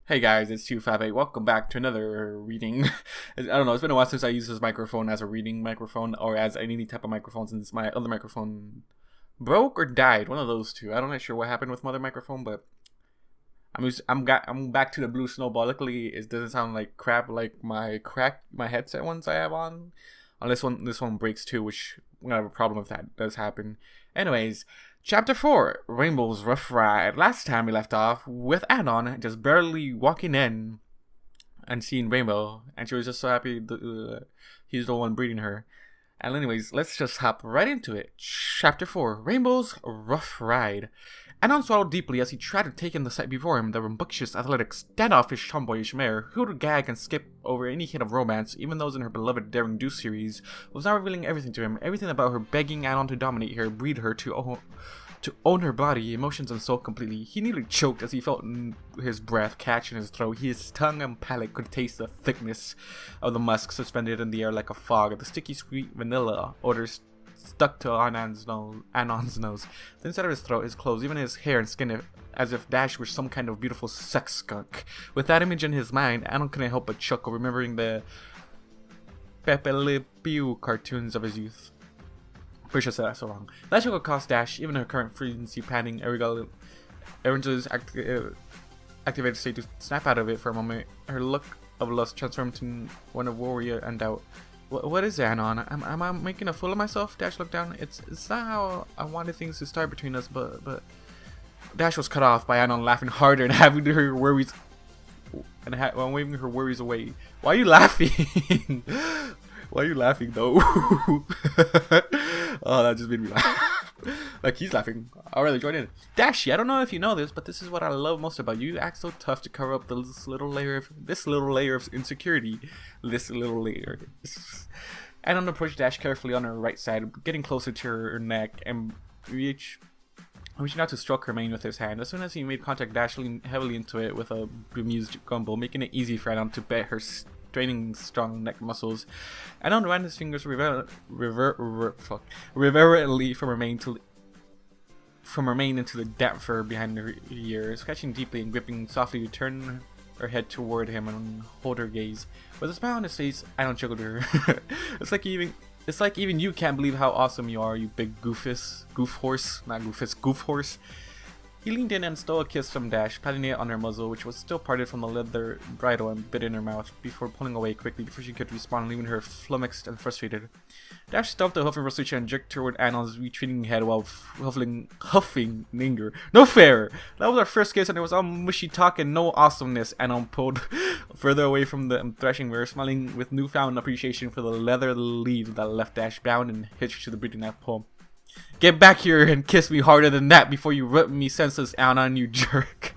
Hey guys, it's Ch.4. Welcome back to another reading. I don't know, it's been a while since I used this microphone as a reading microphone or as any type of microphone since my other microphone broke or died. One of those two. I'm not sure what happened with my other microphone, but I'm back to the blue snowball. Luckily, it doesn't sound like crap like my headset ones I have on. Unless this one breaks too, which I'm gonna have a problem if that does happen. Anyways, Chapter 4, Rainbow's Rough Ride. Last time we left off with Anon just barely walking in and seeing Rainbow, and she was just so happy he's the one breeding her. And anyways, let's just hop right into it. Chapter 4, Rainbow's Rough Ride. Anon swallowed deeply as he tried to take in the sight before him, the rambunctious, athletic, standoffish, tomboyish mare, who would gag and skip over any hint of romance, even those in her beloved Daring Do series, was now revealing everything to him, everything about her, begging Anon to dominate her, breed her, to own her body, emotions and soul completely. He nearly choked as he felt his breath catch in his throat. His tongue and palate could taste the thickness of the musk suspended in the air like a fog, the sticky sweet vanilla odors stuck to Anon's nose. The inside of his throat, his clothes, even his hair and skin, as if Dash were some kind of beautiful sex skunk. With that image in his mind, Anon couldn't help but chuckle, remembering the Pepe Le Pew cartoons of his youth. Pretty sure I said that so wrong. That chuckle cost Dash, even her current frequency panning, Eric's activated state to snap out of it for a moment. Her look of lust transformed to one of worry and doubt. What is it, Anon? Am I making a fool of myself? Dash looked down. It's not how I wanted things to start between us, but Dash was cut off by Anon laughing harder and having her worries waving her worries away. Why are you laughing? Why are you laughing though? Oh, that just made me laugh. Like he's laughing. I'd rather join in. Dashy, I don't know if you know this, but this is what I love most about you. You act so tough to cover up this little layer of insecurity. This little layer. Anon approached Dash carefully on her right side, getting closer to her neck and reaching out to stroke her mane with his hand. As soon as he made contact, Dash leaned heavily into it with a bemused grumble, making it easy for Anon to bet her straining strong neck muscles. Anon ran his fingers reverently from her mane into the damp fur behind her ear, scratching deeply and gripping softly to turn her head toward him and hold her gaze. With a smile on his face, Anon chuckled to her. It's like even you can't believe how awesome you are, you big goof horse. He leaned in and stole a kiss from Dash, patting it on her muzzle, which was still parted from the leather bridle, and bit in her mouth, before pulling away quickly before she could respond, leaving her flummoxed and frustrated. Dash stopped the huffing frustration and jerked toward Anon's retreating head while huffing in anger. No fair! That was our first kiss and it was all mushy talk and no awesomeness. Anon pulled further away from the threshing mirror, smiling with newfound appreciation for the leather lead that left Dash bound and hitched to the breathing knife pole. Get back here and kiss me harder than that before you rip me senseless, Anon, you jerk.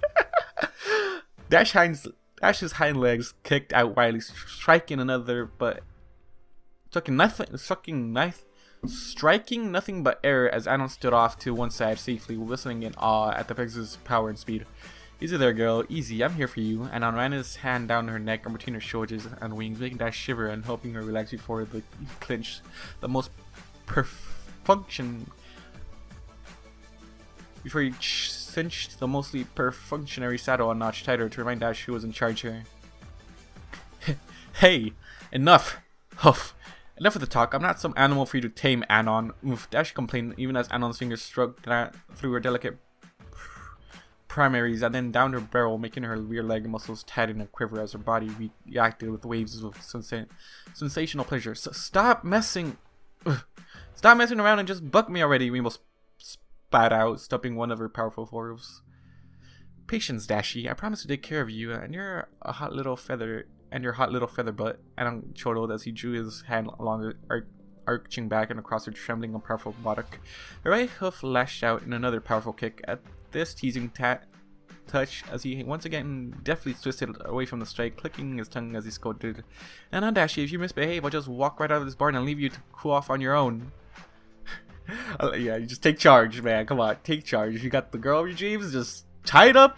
Dash's hind legs kicked out wildly, striking nothing but air as Anon stood off to one side safely, listening in awe at the pig's power and speed. Easy there, girl. Easy. I'm here for you. Anon ran his hand down her neck and between her shoulders and wings, making Dash shiver and helping her relax before he clinched the most before he cinched the mostly perfunctory saddle a notch tighter to remind Dash who was in charge here. Hey, enough! Huff. Enough of the talk. I'm not some animal for you to tame, Anon. Oof, Dash complained even as Anon's fingers stroked through her delicate primaries and then down her barrel, making her rear leg muscles tighten and quiver as her body reacted with waves of sensational pleasure. Stop messing around and just buck me already, Rainbow spat out, stopping one of her powerful forearms. Patience, Dashy. I promise to take care of you, and you're a hot little feather butt. Anon chortled as he drew his hand along her arching back and across her trembling and powerful buttock. Her right hoof lashed out in another powerful kick at this teasing touch as he once again deftly twisted away from the strike, clicking his tongue as he scolded. And now, Dashy, if you misbehave, I'll just walk right out of this barn and leave you to cool off on your own. Yeah, you just take charge, man. Come on, take charge. If you got the girl of your dreams, just tie it up.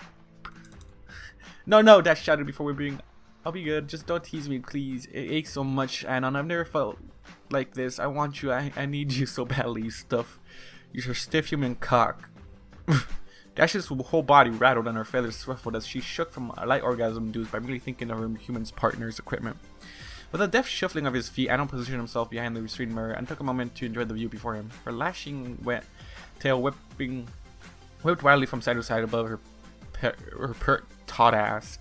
No, Dash shouted before we're being. I'll be good. Just don't tease me, please. It aches so much, Anon. I've never felt like this. I want you. I need you so badly, you stuff. You're a stiff human cock. Dash's whole body rattled and her feathers ruffled as she shook from a light orgasm induced by merely thinking of her human's partner's equipment. With a deft shuffling of his feet, Anon positioned himself behind the screen mirror and took a moment to enjoy the view before him. Her lashing wet tail whipped wildly from side to side above her pert taut ass.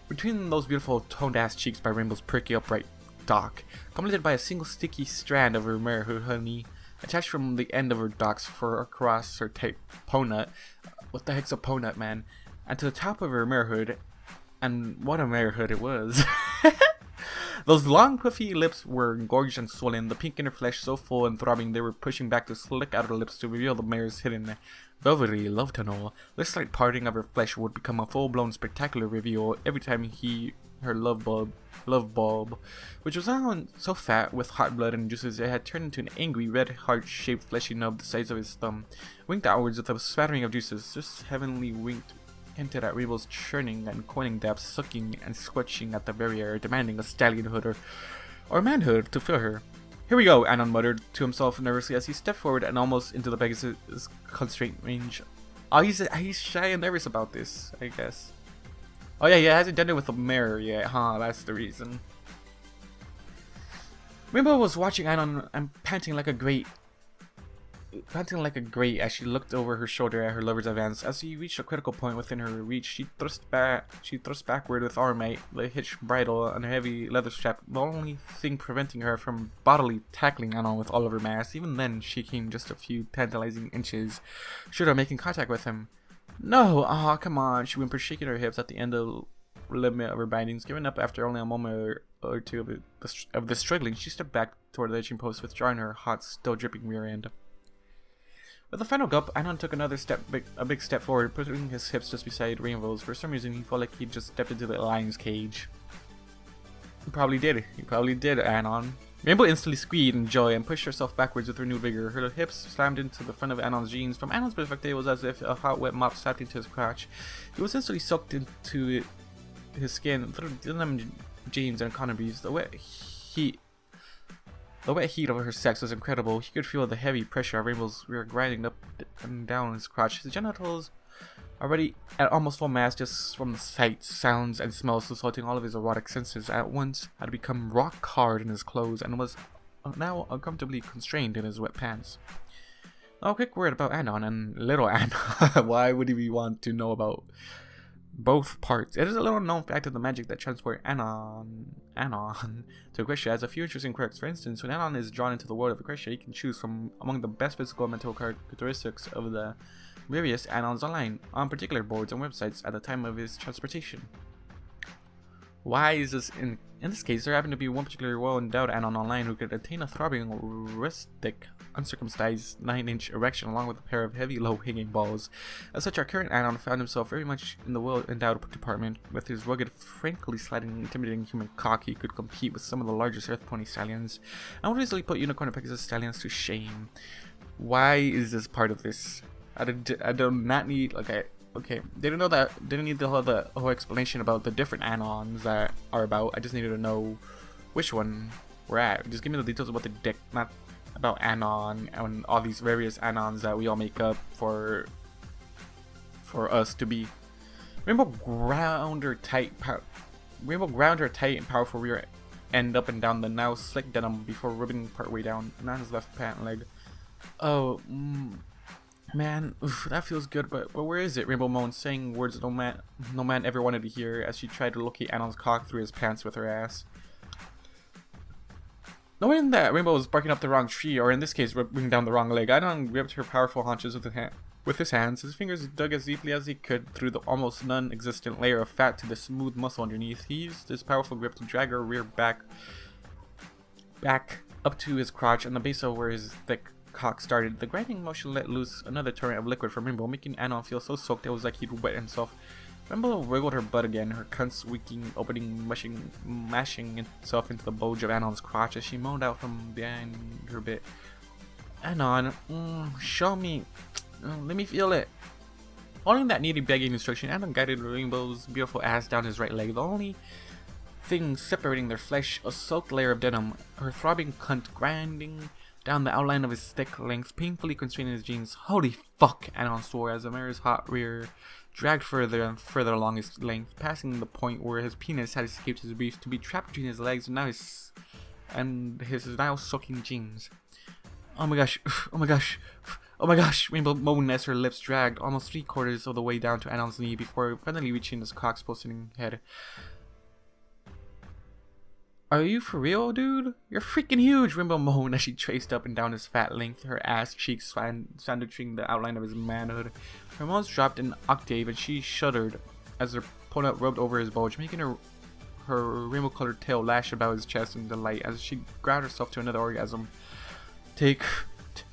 Between those beautiful toned ass cheeks by Rainbow's perky upright dock, complemented by a single sticky strand of her mare honey attached from the end of her docks for across her tight ponut. What the heck's a ponut, man? And to the top of her mare hood, and what a mare hood it was. Those long puffy lips were engorged and swollen, the pink in her flesh so full and throbbing they were pushing back to slick out of her lips to reveal the mare's hidden velvety love tunnel. This slight parting of her flesh would become a full-blown spectacular reveal every time her love bulb, which was now so fat with hot blood and juices it had turned into an angry red heart-shaped fleshy nub the size of his thumb, winked outwards with a spattering of juices. This heavenly winked hinted at Rainbow's churning and coiling depths, sucking and squelching at the very air, demanding a stallionhood or manhood to fill her. Here we go, Anon muttered to himself nervously as he stepped forward and almost into the Pegasus' constraint range. Oh, he's shy and nervous about this, I guess. Oh yeah, he hasn't done it with a mare yet, huh? That's the reason. Rainbow was watching Anon and panting like a great as she looked over her shoulder at her lover's advance. As he reached a critical point within her reach, she thrust backward with all her might, the hitched bridle and her heavy leather strap, the only thing preventing her from bodily tackling Anon with all of her mass. Even then, she came just a few tantalizing inches short of making contact with him. No, oh come on, she whimpered, shaking her hips at the end of the limit of her bindings. Giving up after only a moment or two of the struggling, she stepped back toward the edging post, withdrawing her hot, still dripping rear end. With a final gulp, Anon took another a big step forward, putting his hips just beside Rainbow's. For some reason, he felt like he'd just stepped into the lion's cage. He probably did, Anon. Rainbow instantly squealed in joy and pushed herself backwards with renewed vigor. Her hips slammed into the front of Anon's jeans. From Anon's perspective, it was as if a hot, wet mop slapped into his crotch. He was instantly soaked into his skin through denim jeans and connobries. The wet heat of her sex was incredible. He could feel the heavy pressure of Rainbow's rear grinding up and down his crotch. His genitals, already at almost full mass just from the sights, sounds, and smells assaulting all of his erotic senses at once, had become rock hard in his clothes and was now uncomfortably constrained in his wet pants. Now a quick word about Anon and little Anon. Why would we want to know about both parts? It is a little known fact of the magic that transport Anon to Equestria has a few interesting quirks. For instance, when Anon is drawn into the world of Equestria, he can choose from among the best physical and mental characteristics of the various Anons online on particular boards and websites at the time of his transportation. Why is this? In this case, there happened to be one particularly well-endowed Anon online who could attain a throbbing, rustic, uncircumcised 9-inch erection along with a pair of heavy, low-hanging balls. As such, our current Anon found himself very much in the well-endowed department. With his rugged, frankly sliding, intimidating human cock, he could compete with some of the largest Earth Pony stallions, and would easily put unicorn and Pegasus stallions to shame. Why is this part of this? I do not need, okay, didn't need the whole explanation about the different Anons that are about. I just needed to know which one we're at. Just give me the details about the dick, not about Anon and all these various Anons that we all make up for us to be. Rainbow ground her tight and powerful rear end up and down the now slick denim before ribbing partway down Anon's left pant leg. Oh, man, oof, that feels good, but where is it? Rainbow moaned, saying words no man ever wanted to hear as she tried to locate Anon's cock through his pants with her ass. Knowing that Rainbow was barking up the wrong tree, or in this case, ripping down the wrong leg, Anon gripped her powerful haunches with his hands. His fingers dug as deeply as he could through the almost non-existent layer of fat to the smooth muscle underneath. He used his powerful grip to drag her rear back up to his crotch and the base of where his thick cock started. The grinding motion let loose another torrent of liquid from Rainbow, making Anon feel so soaked it was like he'd wet himself. Rainbow wiggled her butt again, her cunt squeaking, opening, mashing itself into the bulge of Anon's crotch as she moaned out from behind her bit. Anon, show me, let me feel it. Following that needy begging instruction, Anon guided Rainbow's beautiful ass down his right leg, the only thing separating their flesh a soaked layer of denim, her throbbing cunt grinding down the outline of his thick length, painfully constraining his jeans. Holy fuck, Anon swore as the mare's hot rear dragged further and further along his length, passing the point where his penis had escaped his briefs to be trapped between his legs and his now soaking jeans. Oh my gosh, oh my gosh, oh my gosh, Rainbow moaned as her lips dragged almost 3/4 of the way down to Anon's knee before finally reaching his cock-exposing head. Are you for real, dude? You're freaking huge, Rainbow moaned as she traced up and down his fat length, her ass cheeks sandwiching the outline of his manhood. Her moans dropped an octave and she shuddered as her ponut rubbed over his bulge, making her rainbow-colored tail lash about his chest in delight as she ground herself to another orgasm. Take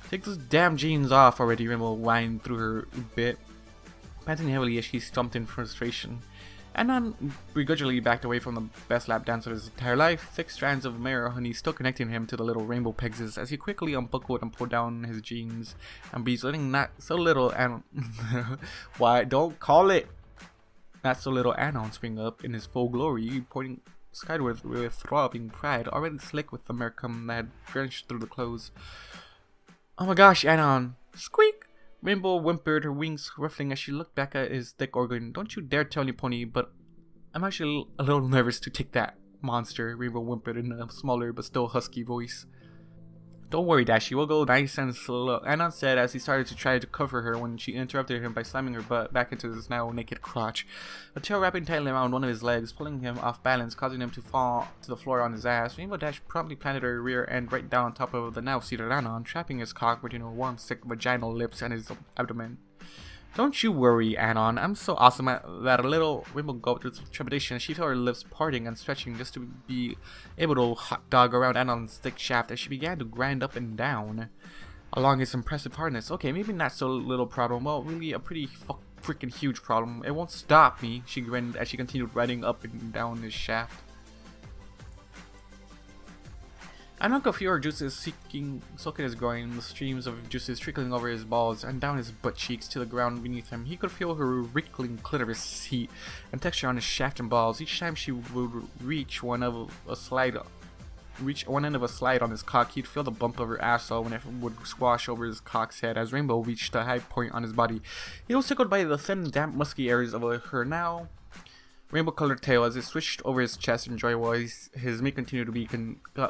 those damn jeans off already, Rainbow whined through her bit, panting heavily as she stumped in frustration. Anon begrudgingly backed away from the best lap dance of his entire life, thick strands of mare honey still connecting him to the little rainbow pegs as he quickly unbuckled and pulled down his jeans and breeze, letting not so little Anon why don't call it not so little Anon spring up in his full glory, pointing skyward with throbbing pride, already slick with the mare cum that had drenched through the clothes. Oh my gosh, Anon! Squeak! Rainbow whimpered, her wings ruffling as she looked back at his thick organ. Don't you dare tell me, Pony, but I'm actually a little nervous to take that monster, Rainbow whimpered in a smaller but still husky voice. Don't worry, Dashy, we'll go nice and slow, Anon said as he started to try to cover her when she interrupted him by slamming her butt back into his now naked crotch, a tail wrapping tightly around one of his legs, pulling him off balance, causing him to fall to the floor on his ass. Rainbow Dash promptly planted her rear end right down on top of the now seated Anon, trapping his cock between her warm, sick vaginal lips and his abdomen. Don't you worry, Anon. I'm so awesome that a little Rainbow gulped with trepidation as she felt her lips parting and stretching just to be able to hot dog around Anon's thick shaft as she began to grind up and down along his impressive hardness. Okay, maybe not so little problem. Well, really a pretty freaking huge problem. It won't stop me, she grinned as she continued riding up and down his shaft. Anon could feel her juices soaking his groin, the streams of juices trickling over his balls and down his butt cheeks to the ground beneath him. He could feel her wrinkling clitoris heat and texture on his shaft and balls. Each time she would reach one end of a slide on his cock, he'd feel the bump of her asshole when it would squash over his cock's head as Rainbow reached a high point on his body. He was tickled by the thin, damp, musky areas of her now rainbow-colored tail as it switched over his chest in joy while his meat continued to be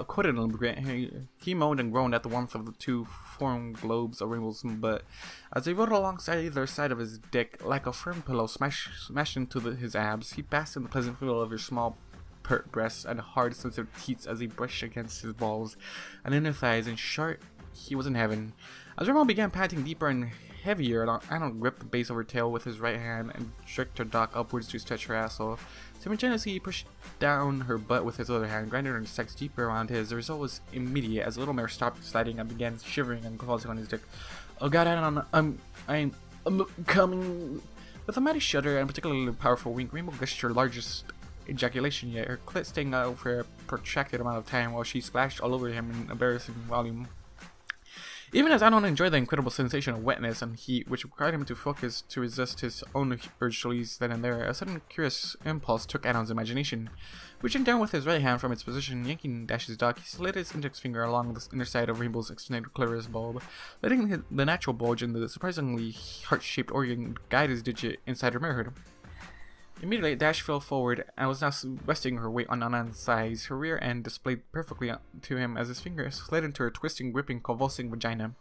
coated in lubricant. He moaned and groaned at the warmth of the two formed globes of Rainbow's butt as they rode alongside either side of his dick like a firm pillow smashed into his abs. He basked in the pleasant feel of her small pert breasts and hard, sensitive teats as he brushed against his balls and inner thighs. In short, he was in heaven. As Rainbow began panting deeper and heavier, Anon gripped the base of her tail with his right hand and jerked her dock upwards to stretch her asshole. Simultaneously, he pushed down her butt with his other hand, grinding her sex deeper around his. The result was immediate as the little mare stopped sliding and began shivering and convulsing on his dick. Oh god, Anon, I'm coming. With a mighty shudder and particularly powerful wink, Rainbow gushed her largest ejaculation yet, her clit staying out for a protracted amount of time while she splashed all over him in embarrassing volume. Even as Anon enjoyed the incredible sensation of wetness and heat, which required him to focus to resist his own urge to release then and there, a sudden curious impulse took Anon's imagination. Reaching down with his right hand from its position, yanking Dash's dock, he slid his index finger along the inner side of Rainbow's extended clitoris bulb, letting the natural bulge in the surprisingly heart-shaped organ guide his digit inside her marehood. Immediately, Dash fell forward and was now resting her weight on Anon's thighs, her rear end displayed perfectly to him as his fingers slid into her twisting, gripping, convulsing vagina.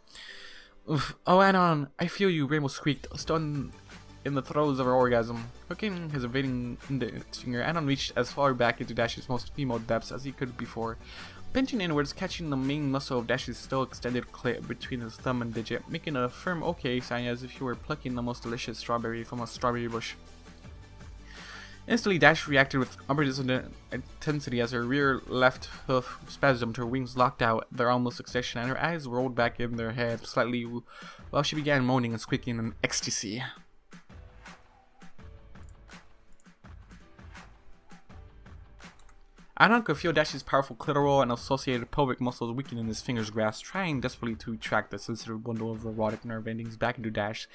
Oof. Oh, Anon, I feel you, Rainbow squeaked, stunned in the throes of her orgasm. Hooking his evading index finger, Anon reached as far back into Dash's most female depths as he could before, pinching inwards, catching the main muscle of Dash's still extended clit between his thumb and digit, making a firm OK sign as if he were plucking the most delicious strawberry from a strawberry bush. Instantly, Dash reacted with unprecedented intensity as her rear left hoof spasmed, her wings locked out their almost succession, and her eyes rolled back in their head slightly while she began moaning and squeaking in ecstasy. Anon could feel Dash's powerful clitoral and associated pelvic muscles weaken in his fingers' grasp, trying desperately to track the sensitive bundle of erotic nerve endings back into Dash,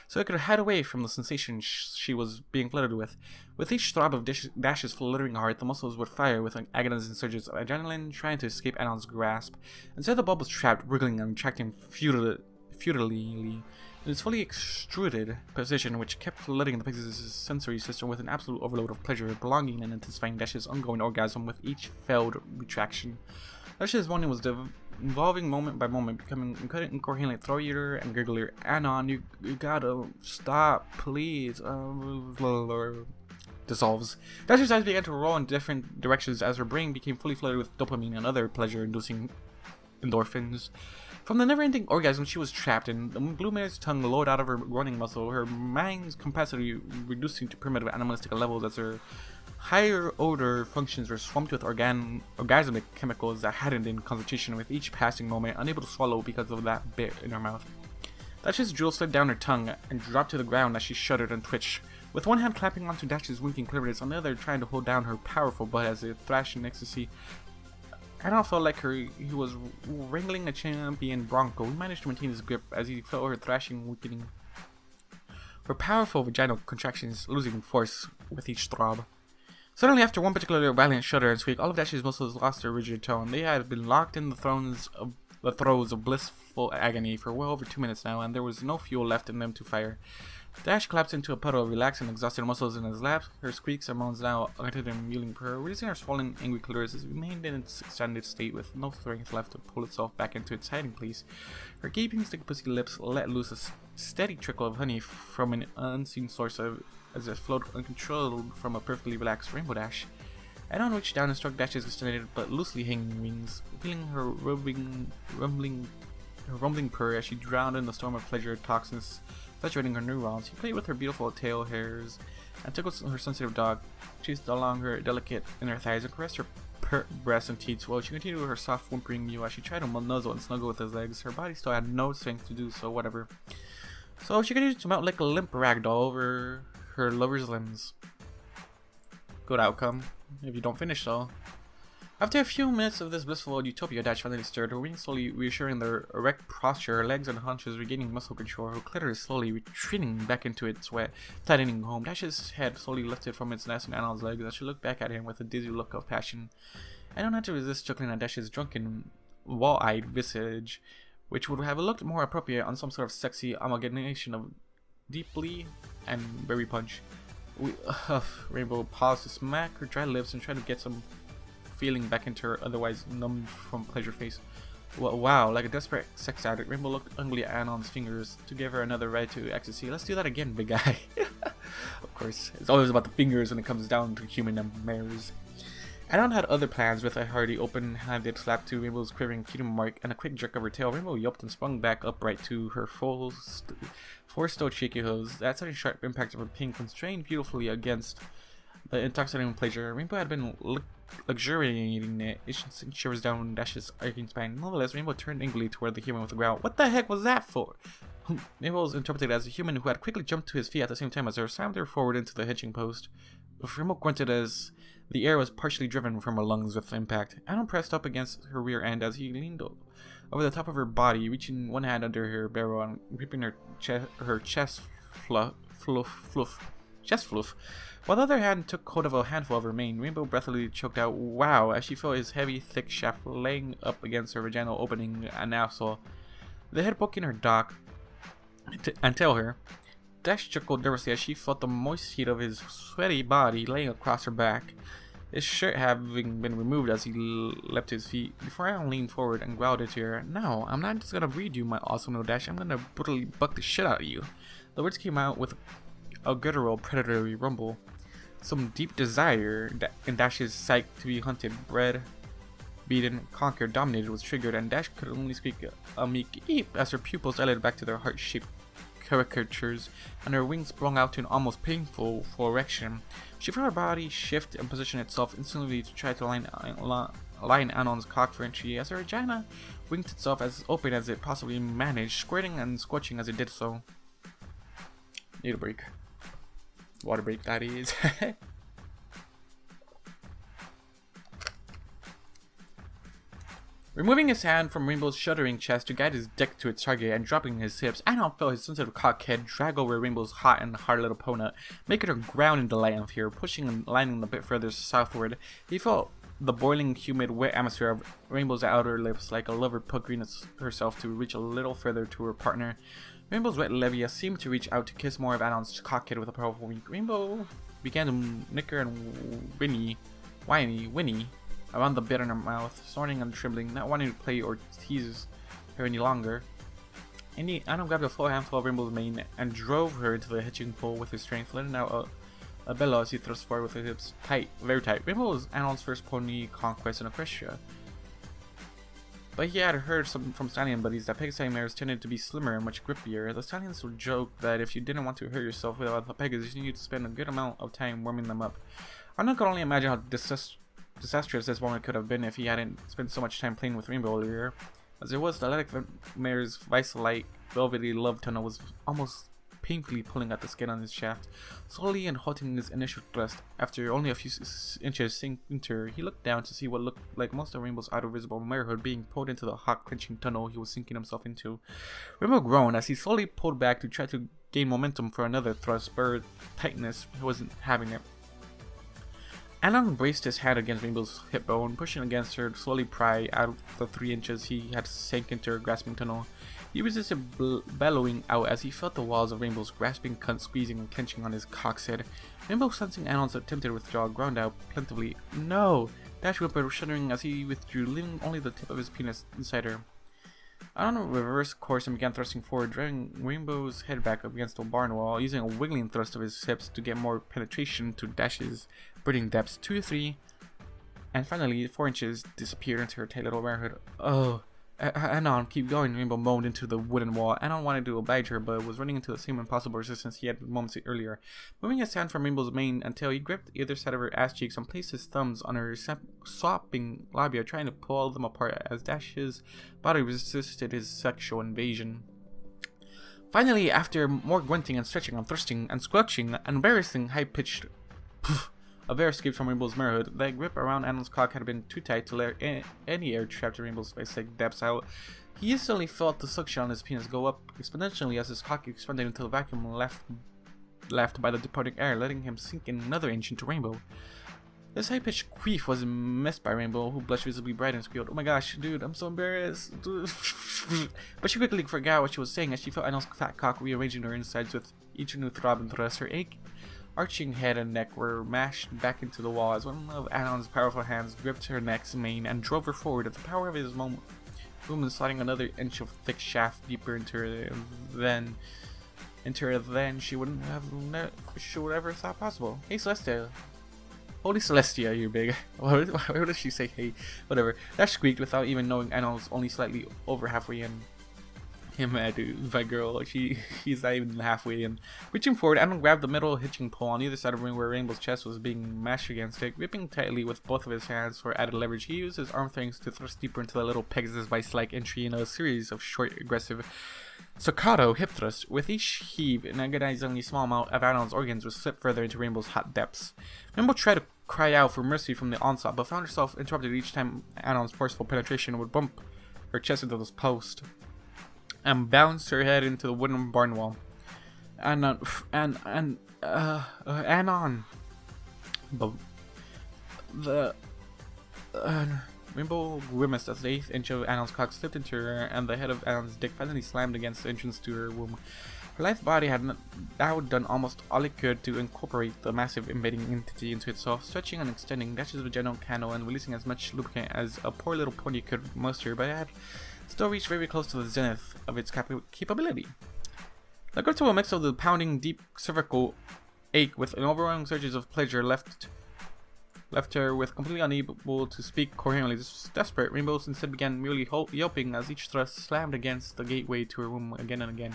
so it could hide away from the sensation she was being flooded with. With each throb of Dash's fluttering heart, the muscles would fire with an agonizing surges of adrenaline, trying to escape Anon's grasp. Instead, the bulb was trapped, wriggling and retracting futilely. In its fully extruded position, which kept flooding the pig's sensory system with an absolute overload of pleasure, prolonging and intensifying Dash's ongoing orgasm with each failed retraction. Dash's moaning was evolving moment by moment, becoming incoherent throat-eater and giggler. Anon, you gotta stop, please. Dissolves. Dash's eyes began to roll in different directions as her brain became fully flooded with dopamine and other pleasure-inducing endorphins. From the never-ending orgasm she was trapped in, the blue mare's tongue lowered out of her groaning muscle, her mind's capacity reducing to primitive animalistic levels as her higher order functions were swamped with orgasmic chemicals that hadn't in concentration with each passing moment, unable to swallow because of that bit in her mouth. Dash's drool slid down her tongue and dropped to the ground as she shuddered and twitched, with one hand clapping onto Dash's winking clitoris, on the other trying to hold down her powerful butt as it thrashed in ecstasy. Anon felt like he was wrangling a champion bronco. He managed to maintain his grip as he felt her thrashing, weakening. Her powerful vaginal contractions losing force with each throb. Suddenly, after one particularly violent shudder and squeak, all of Dash's muscles lost their rigid tone. They had been locked in the throes of blissful agony for well over 2 minutes now, and there was no fuel left in them to fire. Dash collapsed into a puddle of relaxed and exhausted muscles in his lap. Her squeaks and moans now uttered in mewling purr, releasing her swollen, angry clitoris as it remained in its extended state with no strength left to pull itself back into its hiding place. Her gaping, sticky pussy lips let loose a steady trickle of honey from an unseen source as it flowed uncontrolled from a perfectly relaxed rainbow Dash. Anon reached down and struck Dash's extended but loosely hanging wings, feeling her rumbling purr as she drowned in the storm of pleasure toxins saturating her neurons. He played with her beautiful tail hairs and tickled her sensitive dog, chased along her delicate inner thighs and caressed her breasts and teats while she continued her soft whimpering mew as she tried to nuzzle and snuggle with his legs. Her body still had no strength to do so, whatever. So she continued to melt like a limp rag doll over her lover's limbs. Good outcome, if you don't finish though. After a few minutes of this blissful utopia, Dash finally stirred, her wings slowly reassuring their erect posture, her legs and haunches regaining muscle control, her clitoris slowly retreating back into its wet, tightening home. Dash's head slowly lifted from its nest in Anon's legs as she looked back at him with a dizzy look of passion. Anon had to resist chuckling at Dash's drunken, wall-eyed visage, which would have looked more appropriate on some sort of sexy amalgamation of deeply and berry punch. Rainbow paused to smack her dry lips and try to get some feeling back into her otherwise numb from pleasure face. Wow, like a desperate sex addict, Rainbow looked ugly at Anon's fingers to give her another ride to ecstasy. Let's do that again, big guy. Of course, it's always about the fingers when it comes down to human affairs. Anon had other plans with a hearty, open-handed slap to Rainbow's quivering cutie mark and a quick jerk of her tail. Rainbow yelped and sprung back upright to her four still shaky hooves. That sudden sharp impact of her pink constrained beautifully against the intoxicating pleasure. Rainbow had been luxuriating it. It sent shivers down Dash's aching spine. Nonetheless, Rainbow turned angrily toward the human with a growl. What the heck was that for? Rainbow was interpreted as a human who had quickly jumped to his feet at the same time as her, slammed her forward into the hitching post. Rainbow grunted as the air was partially driven from her lungs with impact. Anon pressed up against her rear end as he leaned over the top of her body, reaching one hand under her barrel and gripping her chest fluff. While the other hand took hold of a handful of her mane, Rainbow breathily choked out "wow" as she felt his heavy, thick shaft laying up against her vaginal opening and asshole. The head poking her dock and tail her. Dash chuckled nervously as she felt the moist heat of his sweaty body laying across her back, his shirt having been removed as he leapt to his feet. Before Anon leaned forward and growled into her, "No, I'm not just gonna breed you, my awesome little Dash. I'm gonna brutally buck the shit out of you." The words came out with a guttural, predatory rumble. Some deep desire in Dash's psyche to be hunted, bred, beaten, conquered, dominated was triggered, and Dash could only speak a meek eep as her pupils dilated back to their heart-shaped caricatures, and her wings sprung out to an almost painful erection. She felt her body shift and position itself instantly to try to line Anon's cock for entry, as her vagina winked itself as open as it possibly managed, squirting and scorching as it did so. Need a break. Water break, that is. Removing his hand from Rainbow's shuddering chest to guide his dick to its target and dropping his hips, Anon felt his sensitive cockhead drag over Rainbow's hot and hard little opponent, making her ground in delight and fear, pushing and landing a bit further southward. He felt the boiling, humid, wet atmosphere of Rainbow's outer lips like a lover puckering herself to reach a little further to her partner. Rainbow's wet labia seemed to reach out to kiss more of Anon's cockhead with a powerful wink. Rainbow began to nicker and whinny around the bit in her mouth, snorting and trembling, not wanting to play or tease her any longer. Anon grabbed a full handful of Rainbow's mane and drove her into the hitching pole with his strength, letting out a bellow as he thrust forward with his hips tight, very tight. Rainbow was Anon's first pony conquest in Equestria. But he had heard from stallion buddies that Pegasi mares tended to be slimmer and much grippier. The stallions would joke that if you didn't want to hurt yourself without the Pegasus, you needed to spend a good amount of time warming them up. Anon could only imagine how disastrous this moment could have been if he hadn't spent so much time playing with Rainbow earlier. As it was, the athletic mare's vice-like velvety love tunnel was almost painfully pulling at the skin on his shaft. Slowly and halting his initial thrust, after only a few inches sink into her, he looked down to see what looked like most of Rainbow's outer visible marehood being pulled into the hot, clenching tunnel he was sinking himself into. Rainbow groaned as he slowly pulled back to try to gain momentum for another thrust, but tightness wasn't having it. Anon braced his hand against Rainbow's hip bone, pushing against her to slowly pry out the 3 inches he had sank into her grasping tunnel. He resisted bellowing out as he felt the walls of Rainbow's grasping cunt squeezing and clenching on his cockhead. Rainbow, sensing Anon's attempted withdrawal, groaned out plaintively, "No!" Dash whimpered, shuddering as he withdrew, leaving only the tip of his penis inside her. Anon reversed course and began thrusting forward, driving Rainbow's head back up against the barn wall, using a wiggling thrust of his hips to get more penetration to Dash's breeding depths. 2 to 3, and finally 4 inches disappeared into her tight little marehood. "Oh, Anon, keep going," Rainbow moaned into the wooden wall. Anon wanted to oblige her, but was running into the same impossible resistance he had moments earlier. Moving his hand from Rainbow's mane until he gripped either side of her ass cheeks and placed his thumbs on her sopping labia, trying to pull them apart as Dash's body resisted his sexual invasion. Finally, after more grunting and stretching and thrusting and squelching and embarrassing high-pitched of air escaped from Rainbow's marehood, the grip around Anon's cock had been too tight to let any air trapped in Rainbow's face-like depths out. He instantly felt the suction on his penis go up exponentially as his cock expanded into the vacuum left by the departing air, letting him sink in another inch into Rainbow. This high-pitched queef was missed by Rainbow, who blushed visibly bright and squealed, "Oh my gosh, dude, I'm so embarrassed." But she quickly forgot what she was saying as she felt Anon's fat cock rearranging her insides with each new throb and thrust. Her arching head and neck were mashed back into the wall as one of Anon's powerful hands gripped her neck's mane and drove her forward at the power of his movement, sliding another inch of thick shaft deeper into her than she would ever thought possible. "Hey, Celestia." "Holy Celestia, you're big." What did she say? "Hey," whatever. Dash squeaked without even knowing Anon was only slightly over halfway in. Dude, my girl, he's not even halfway in. Reaching forward, Anon grabbed the middle hitching pole on either side of where Rainbow's chest was being mashed against it. Gripping tightly with both of his hands for added leverage, he used his arm thrings to thrust deeper into the little Pegasus vice-like entry in a series of short, aggressive staccato hip thrusts. With each heave, an agonizingly small amount of Anon's organs was slipped further into Rainbow's hot depths. Rainbow tried to cry out for mercy from the onslaught, but found herself interrupted each time Anon's forceful penetration would bump her chest into this post and bounced her head into the wooden barn wall. Anon. But Rainbow grimaced as the 8th inch of Anon's cock slipped into her, and the head of Anon's dick finally slammed against the entrance to her womb. Her lithe body had now done almost all it could to incorporate the massive invading entity into itself, stretching and extending Dash's vaginal canal and releasing as much lubricant as a poor little pony could muster, but it had still reached very close to the zenith of its capability. The gruntal mix of the pounding deep cervical ache with an overwhelming surges of pleasure left her with completely unable to speak coherently. Desperate, Rainbow instead began merely yelping as each thrust slammed against the gateway to her womb again and again.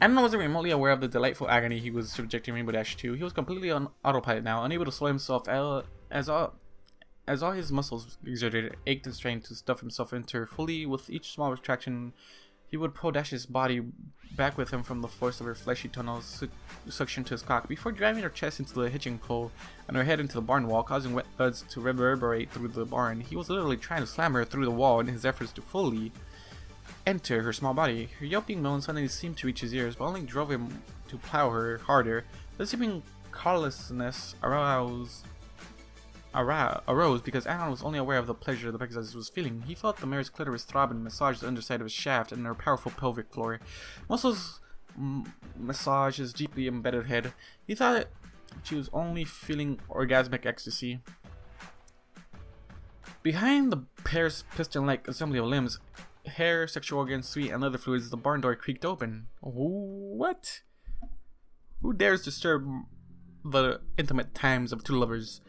Anon wasn't remotely aware of the delightful agony he was subjecting Rainbow Dash to. He was completely on autopilot now, unable to slow himself as all his muscles exerted, ached and strained to stuff himself into her fully. With each small retraction, He would pull Dash's body back with him from the force of her fleshy tunnels suction to his cock, before driving her chest into the hitching pole and her head into the barn wall, causing wet thuds to reverberate through the barn. He was literally trying to slam her through the wall in his efforts to fully enter her small body. Her yelping moan suddenly seemed to reach his ears, but only drove him to plow her harder. The seeming callousness arose because Anon was only aware of the pleasure the Pegasus was feeling. He felt the mare's clitoris throb and massage the underside of his shaft and her powerful pelvic floor. Muscles massage his deeply embedded head. He thought she was only feeling orgasmic ecstasy. Behind the pair's piston-like assembly of limbs, hair, sexual organs, sweet, and other fluids, the barn door creaked open. What? Who dares disturb the intimate times of two lovers?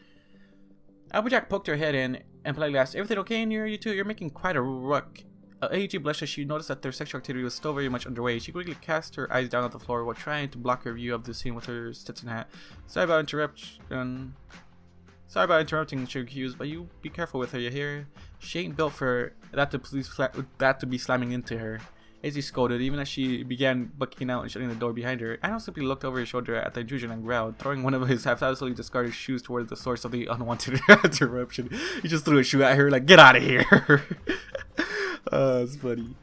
Applejack poked her head in and politely asked, "Everything okay in here, you two? You're making quite a ruck." AG blushed as she noticed that their sexual activity was still very much underway. She quickly cast her eyes down at the floor while trying to block her view of the scene with her Stetson hat. Sorry about interrupting, she accused, but you be careful with her, you hear? She ain't built for that to be slamming into her. Izzy scolded, even as she began bucking out and shutting the door behind her. Anon simply looked over his shoulder at the intrusion and growled, throwing one of his half-satisfully discarded shoes towards the source of the unwanted interruption. He just threw a shoe at her, like, "Get out of here!" It's funny.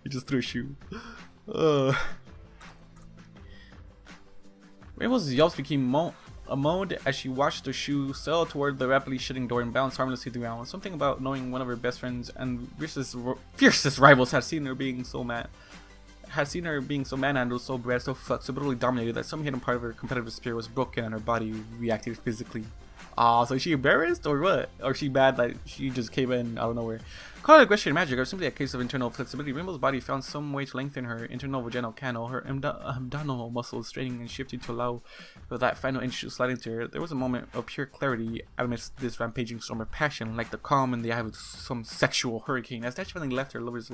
He just threw a shoe. Rainbow's yelps became moaned as she watched the shoe sail toward the rapidly shutting door and bounce harmlessly to the ground. Something about knowing one of her best friends and fiercest rivals had seen her being so manhandled, so bred, so fucked, so brutally dominated that some hidden part of her competitive spirit was broken and her body reacted physically. So is she embarrassed or what? Or is she bad that she just came in out of nowhere? Call it aggression magic or simply a case of internal flexibility. Rainbow's body found some way to lengthen her internal vaginal canal, her abdominal muscles straining and shifting to allow for that final inch to slide into her. There was a moment of pure clarity amidst this rampaging storm of passion, like the calm in the eye of some sexual hurricane. As Dash finally left her lover's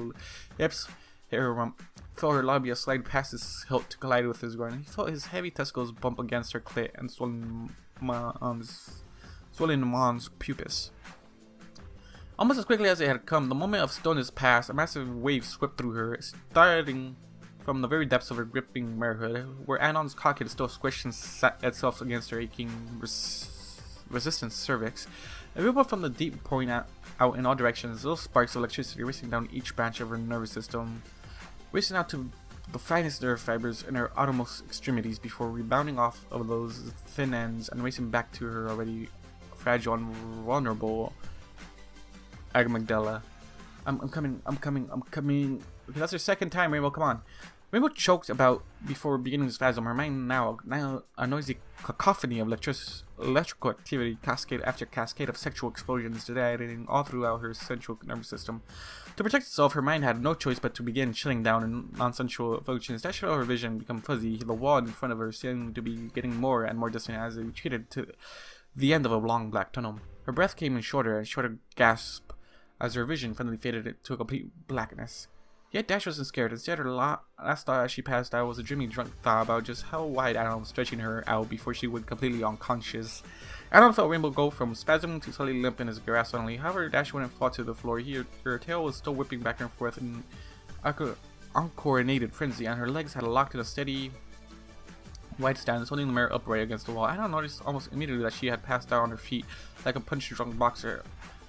hips, hit her rump, felt her labia slide past his hilt to collide with his groin. He felt his heavy testicles bump against her clit and swollen Mons pubis. Almost as quickly as it had come, the moment of stillness passed. A massive wave swept through her, starting from the very depths of her gripping marehood, where Anon's cock had still squished and sat itself against her aching, resistant cervix. A ripple from the deep pouring out in all directions, little sparks of electricity racing down each branch of her nervous system, racing out to the finest nerve fibers in her outermost extremities before rebounding off of those thin ends and racing back to her already fragile and vulnerable amygdala. I'm coming. Okay, that's her second time, Rainbow, come on. Rainbow choked about before beginning to spasm. Her mind now a noisy cacophony of electrical activity, cascade after cascade of sexual explosions detonating all throughout her central nervous system. To protect itself, her mind had no choice but to begin shutting down in non-sensual functions. That showed her vision become fuzzy. The wall in front of her seemed to be getting more and more distant as it retreated to the end of a long black tunnel. Her breath came in shorter and shorter gasps as her vision finally faded to a complete blackness. Yet Dash wasn't scared. Instead, her last thought as she passed out was a dreamy drunk thought about just how wide Anon was stretching her out before she went completely unconscious. Anon felt Rainbow go from spasming to slightly limp in his grasp suddenly. However, Dash wouldn't fall to the floor. Her tail was still whipping back and forth in uncoordinated frenzy, and her legs had locked in a steady wide stance, holding the mare upright against the wall. Anon noticed almost immediately that she had passed out on her feet like a punch-drunk boxer.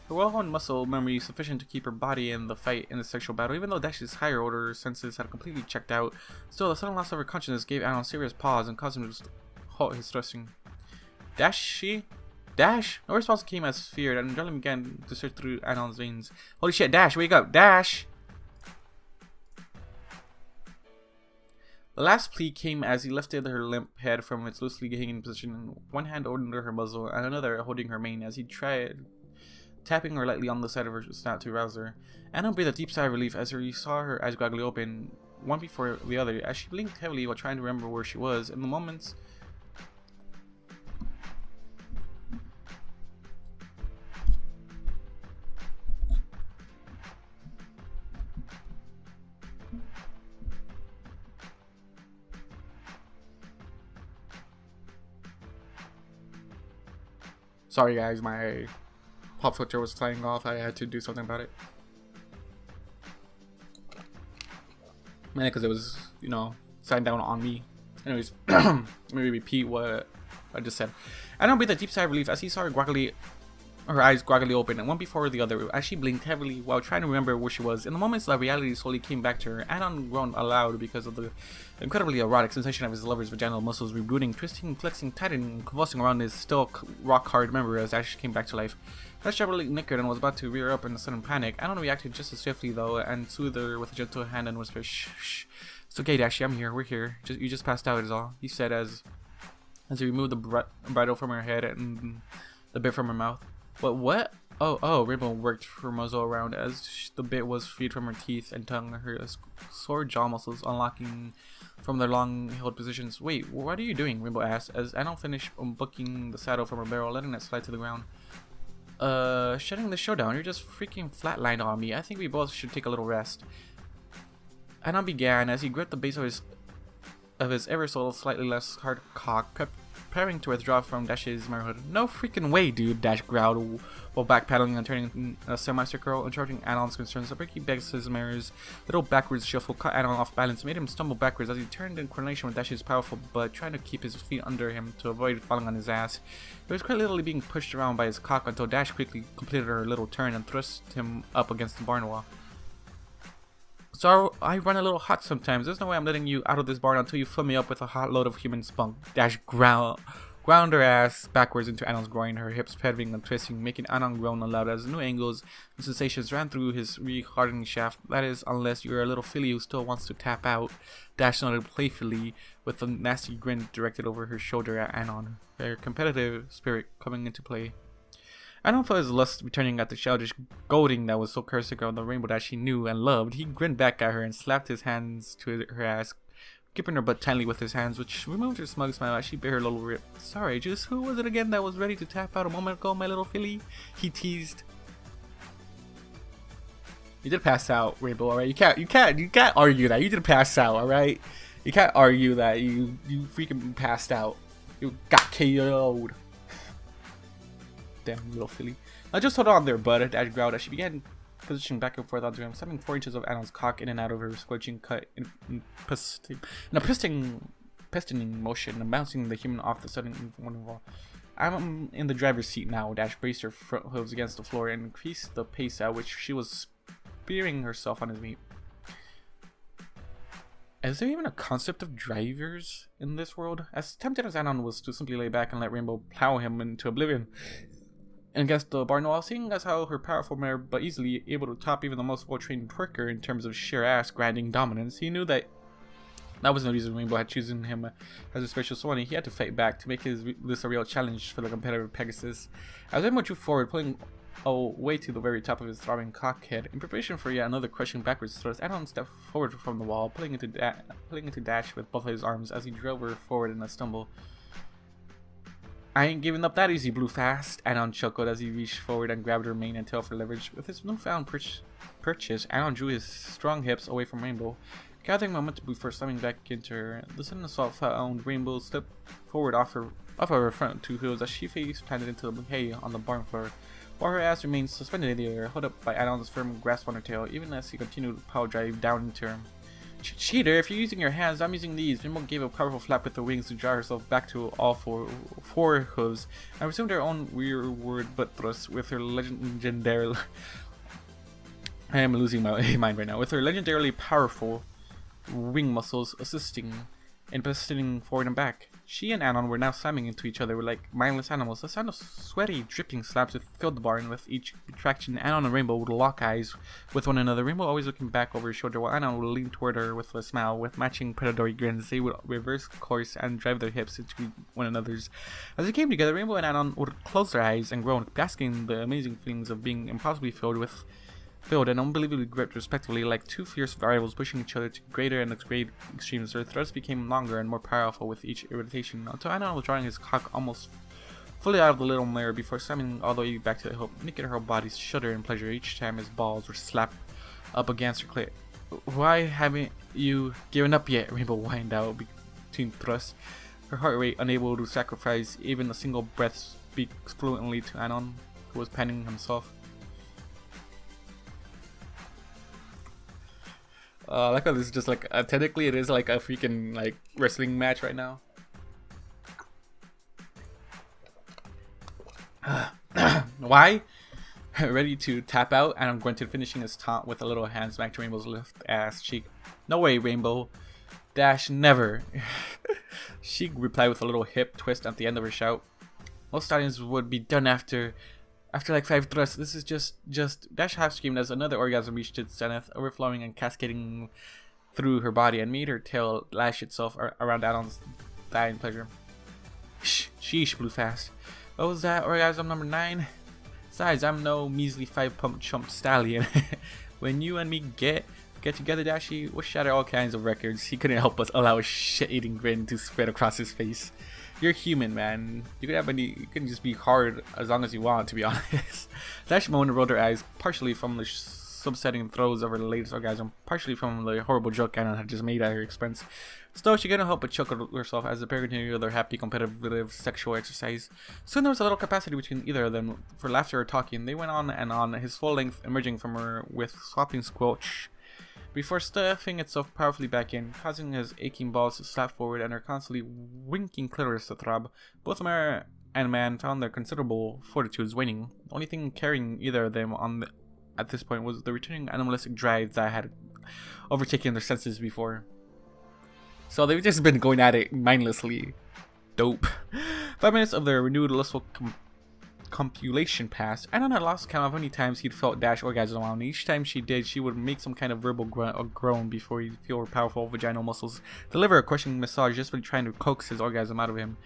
Her well-honed muscle memory sufficient to keep her body in the fight in the sexual battle. Even though Dash's higher order senses had completely checked out, still the sudden loss of her consciousness gave Anon a serious pause and caused him to halt his thrusting. Dash? No response came as feared, and adrenaline began to surge through Anon's veins. Holy shit, Dash, wake up, Dash! The last plea came as he lifted her limp head from its loosely hanging position, one hand under her muzzle and another holding her mane as he tried tapping her lightly on the side of her snout to rouse her. Anon breathed a deep sigh of relief as he saw her eyes gradually open, one before the other, as she blinked heavily while trying to remember where she was. In the moments sorry guys, my pop filter was flying off. I had to do something about it. mainly because it was, you know, signed down on me. Anyways, let me repeat what I just said. Anon breathed a deep sigh of relief as he saw her eyes groggily open, and one before the other, as she blinked heavily while trying to remember where she was. In the moments that reality slowly came back to her, Anon groaned aloud because of the incredibly erotic sensation of his lover's vaginal muscles rebooting, twisting, flexing, tightening, and convulsing around his still rock-hard memory as Ash came back to life. As Chevrolet nickered and was about to rear up in a sudden panic, Anon reacted just as swiftly though, and soothed her with a gentle hand and whispered, "Shh, shh. It's okay, Dashy, I'm here, we're here. You just passed out is all," he said as he removed the bridle from her head and the bit from her mouth. What? Oh, Rainbow worked her muzzle around as the bit was freed from her teeth and tongue, her sore jaw muscles unlocking from their long-held positions. "Wait, what are you doing?" Rainbow asked as Anon finished unbuckling the saddle from her barrel, letting it slide to the ground. Shutting the show down. You're just freaking flatlined on me. I think we both should take a little rest." Anon began as he gripped the base of his ever so slightly less hard cock, preparing to withdraw from Dash's motherhood. "No freaking way, dude," Dash growled while backpedaling and turning a semicircle, interrupting Anon's concerns. A breaky Pegasus mare's little backwards shuffle caught Anon off balance and made him stumble backwards as he turned in coordination with Dash's powerful butt, trying to keep his feet under him to avoid falling on his ass. He was quite literally being pushed around by his cock until Dash quickly completed her little turn and thrust him up against the barn wall. "So I run a little hot sometimes. There's no way I'm letting you out of this barn until you fill me up with a hot load of human spunk." Dash ground her ass backwards into Anon's groin, her hips pivoting and twisting, making Anon groan aloud as new angles and sensations ran through his re-hardening shaft. "That is, unless you're a little filly who still wants to tap out," Dash nodded playfully with a nasty grin directed over her shoulder at Anon, her competitive spirit coming into play. Anon felt his lust returning at the childish goading that was so cursed on the Rainbow that she knew and loved. He grinned back at her and slapped his hands to her ass, gripping her butt tightly with his hands, which removed her smug smile as she bit her little rip. "Sorry, Juice, who was it again that was ready to tap out a moment ago, my little filly?" he teased. "You did pass out, Rainbow, alright? You can't argue that. You did pass out, alright? You can't argue that you freaking passed out. You got KO'd. Damn little filly. Now just hold on there, bud," Dash growled as she began positioning back and forth onto him, slapping 4 inches of Anon's cock in and out of her scorching cut in a pistoning motion and bouncing the human off the sudden wall. "I'm in the driver's seat now." Dash braced her front hooves against the floor and increased the pace at which she was spearing herself on his meat. Is there even a concept of drivers in this world? As tempted as Anon was to simply lay back and let Rainbow plow him into oblivion against the barn wall, seeing as how her powerful mare but easily able to top even the most well-trained twerker in terms of sheer ass grinding dominance, he knew that was the reason Rainbow had chosen him as a special swanee. He had to fight back to make this a real challenge for the competitive Pegasus. As Rainbow drew forward, pulling away to the very top of his throbbing cockhead, in preparation for yet another crushing backwards thrust, Anon stepped forward from the wall, pulling into Dash with both of his arms as he drove her forward in a stumble. "I ain't giving up that easy, Blue Fast," Anon chuckled as he reached forward and grabbed her mane and tail for leverage. With his newfound purchase, Anon drew his strong hips away from Rainbow, gathering momentum before slamming back into her. The sudden assault found Rainbow stepped forward off of her front 2 heels as she face planted into the hay on the barn floor, while her ass remained suspended in the air, held up by Anon's firm grasp on her tail, even as he continued to power drive down into her. "Cheater, if you're using your hands, I'm using these." Rainbow gave a powerful flap with her wings to draw herself back to all four hooves, and resumed her own rearward butt thrust with her legendary... I am losing my mind right now. With her legendarily powerful wing muscles assisting in pistoning forward and back. She and Anon were now slamming into each other like mindless animals. The sound of sweaty, dripping slaps filled the barn. With each contraction, Anon and Rainbow would lock eyes with one another, Rainbow always looking back over his shoulder, while Anon would lean toward her with a smile. With matching predatory grins, they would reverse course and drive their hips into one another's. As they came together, Rainbow and Anon would close their eyes and groan, basking in the amazing feelings of being impossibly filled and unbelievably gripped respectively, like 2 fierce rivals pushing each other to greater and great extremes. Their thrusts became longer and more powerful with each irritation, until Anon was drawing his cock almost fully out of the little mare before slamming all the way back to the hook, making her whole body shudder in pleasure each time his balls were slapped up against her clit. "Why haven't you given up yet?" Rainbow whined out between thrusts, her heart rate unable to sacrifice even a single breath, speak fluently to Anon, who was panting himself. Like how this is just like technically it is like a freaking like wrestling match right now. Why? Ready to tap out, and I'm going to finishing his taunt with a little hand smack to Rainbow's left ass cheek. No way, Rainbow. Dash, never. She replied with a little hip twist at the end of her shout. Most audiences would be done after like 5 thrusts. This is just Dash half screamed as another orgasm reached its zenith, overflowing and cascading through her body and made her tail lash itself around Anon's thigh in pleasure. Sheesh, blew fast. What was that? Orgasm number 9? Besides, I'm no measly 5-pump chump stallion. When you and me get together, Dashy, we'll shatter all kinds of records. He couldn't help but allow a shit-eating grin to spread across his face. You're human, man. You can just be hard as long as you want, to be honest. Dash moaned and rolled her eyes, partially from the subsetting throes of her latest orgasm, partially from the horrible joke Anon had just made at her expense. Still, she couldn't help but chuckle herself as the pair continued with their happy, competitive sexual exercise. Soon there was a little capacity between either of them for laughter or talking. They went on and on, his full length emerging from her with swapping squelch, before stuffing itself powerfully back in, causing his aching balls to slap forward and her constantly winking clitoris to throb. Both mare and man found their considerable fortitudes waning. The only thing carrying either of them at this point was the returning animalistic drive that had overtaken their senses before. So they've just been going at it mindlessly. Dope. 5 minutes of their renewed lustful compilation passed. Anon had lost count of how many times he'd felt Dash orgasm on. Each time she did, she would make some kind of verbal grunt or groan before he'd feel her powerful vaginal muscles deliver a crushing massage just by trying to coax his orgasm out of him.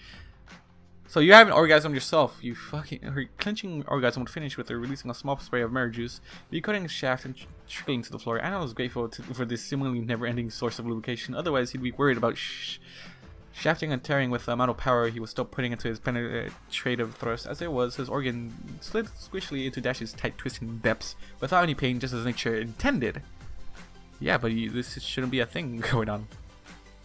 So you haven't orgasmed yourself, you fucking... Her clenching orgasm would finish with her releasing a small spray of mirror juice, decoding his shaft and trickling to the floor. Anon was grateful for this seemingly never-ending source of lubrication. Otherwise, he'd be worried about shafting and tearing with the amount of power he was still putting into his penetrative thrust. As it was, his organ slid squishily into Dash's tight, twisting depths without any pain, just as nature intended. Yeah, but this shouldn't be a thing going on.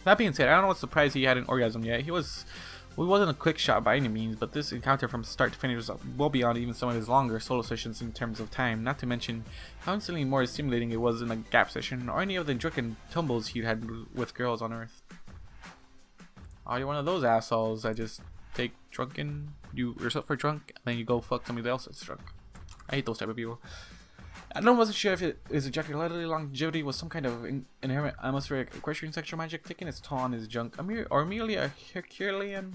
That being said, Anon was surprised he hadn't orgasmed yet. He wasn't a quick shot by any means, but this encounter from start to finish was well beyond even some of his longer solo sessions in terms of time, not to mention how instantly more stimulating it was in a gap session, or any of the drunken tumbles he'd had with girls on Earth. Oh, you're one of those assholes that just take yourself for drunk, and then you go fuck somebody else that's drunk. I hate those type of people. Anon wasn't sure if his ejaculatory longevity was some kind of inherent atmospheric equestrian sexual magic taking its toll on his junk, or merely a Herculean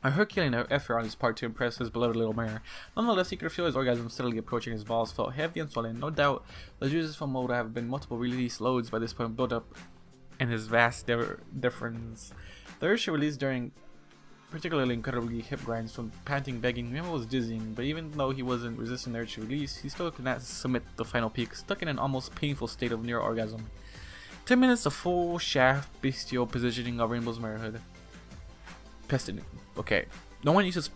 effort on his part to impress his beloved little mare. Nonetheless, he could feel his orgasm steadily approaching. His balls felt heavy and swollen. No doubt, the juices from what would have been multiple release loads by this point built up in his vast difference. The urge she released during particularly incredibly hip grinds from panting, begging, Rainbow was dizzying, but even though he wasn't resisting the urge to release, he still could not submit the final peak, stuck in an almost painful state of near orgasm. 10 minutes of full shaft bestial positioning of Rainbow's marehood. Pistoning. Okay. No one uses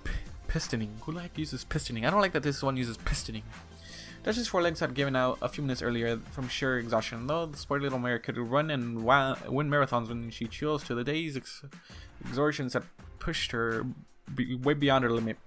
pistoning. Who uses pistoning? I don't like that this one uses pistoning. Dash's forelegs had given out a few minutes earlier from sheer exhaustion, though the sporty little mare could run and win marathons when she chose to. The day's exertions had pushed her way beyond her limit.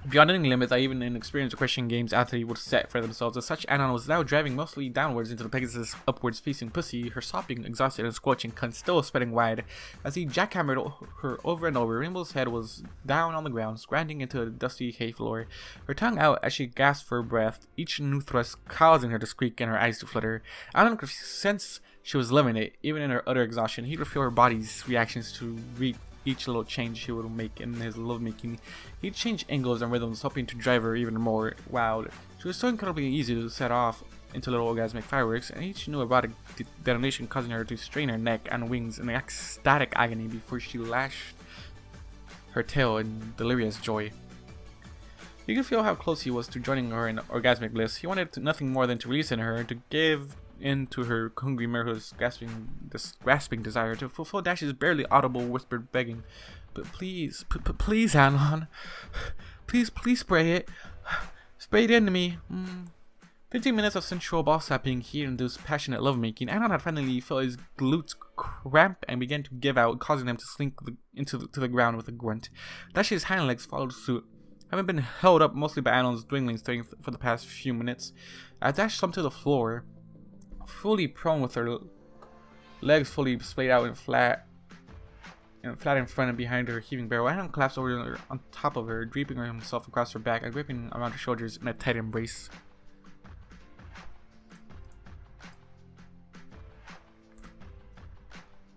Beyond any limit that even inexperienced equestrian games athlete would set for themselves. As such, Anon was now driving mostly downwards into the Pegasus' upwards facing pussy, her sopping, exhausted, and squelching cunt still spreading wide. As he jackhammered her over and over, Rainbow's head was down on the ground, scrambling into the dusty hay floor, her tongue out as she gasped for breath, each new thrust causing her to squeak and her eyes to flutter. Anon could sense she was loving it, even in her utter exhaustion. He could feel her body's reactions to each little change he would make in his lovemaking. He'd change angles and rhythms, hoping to drive her even more wild. She was so incredibly easy to set off into little orgasmic fireworks, and each new erotic detonation causing her to strain her neck and wings in ecstatic agony before she lashed her tail in delirious joy. You could feel how close he was to joining her in orgasmic bliss. He wanted nothing more than to release in her, to give into her hungry marehood's grasping desire, to fulfill Dash's barely audible whispered begging. But please, please, Anon, please spray it into me. 15 minutes of sensual ball slapping, heat-induced passionate lovemaking. Anon had finally felt his glutes cramp and began to give out, causing them to slink to the ground with a grunt. Dash's hind legs followed suit, having been held up mostly by Anon's dwindling strength for the past few minutes. As Dash slumped to the floor, fully prone with her legs fully splayed out and flat in front and behind her heaving barrel. Anon collapsed over her, on top of her, draping himself across her back and gripping around her shoulders in a tight embrace.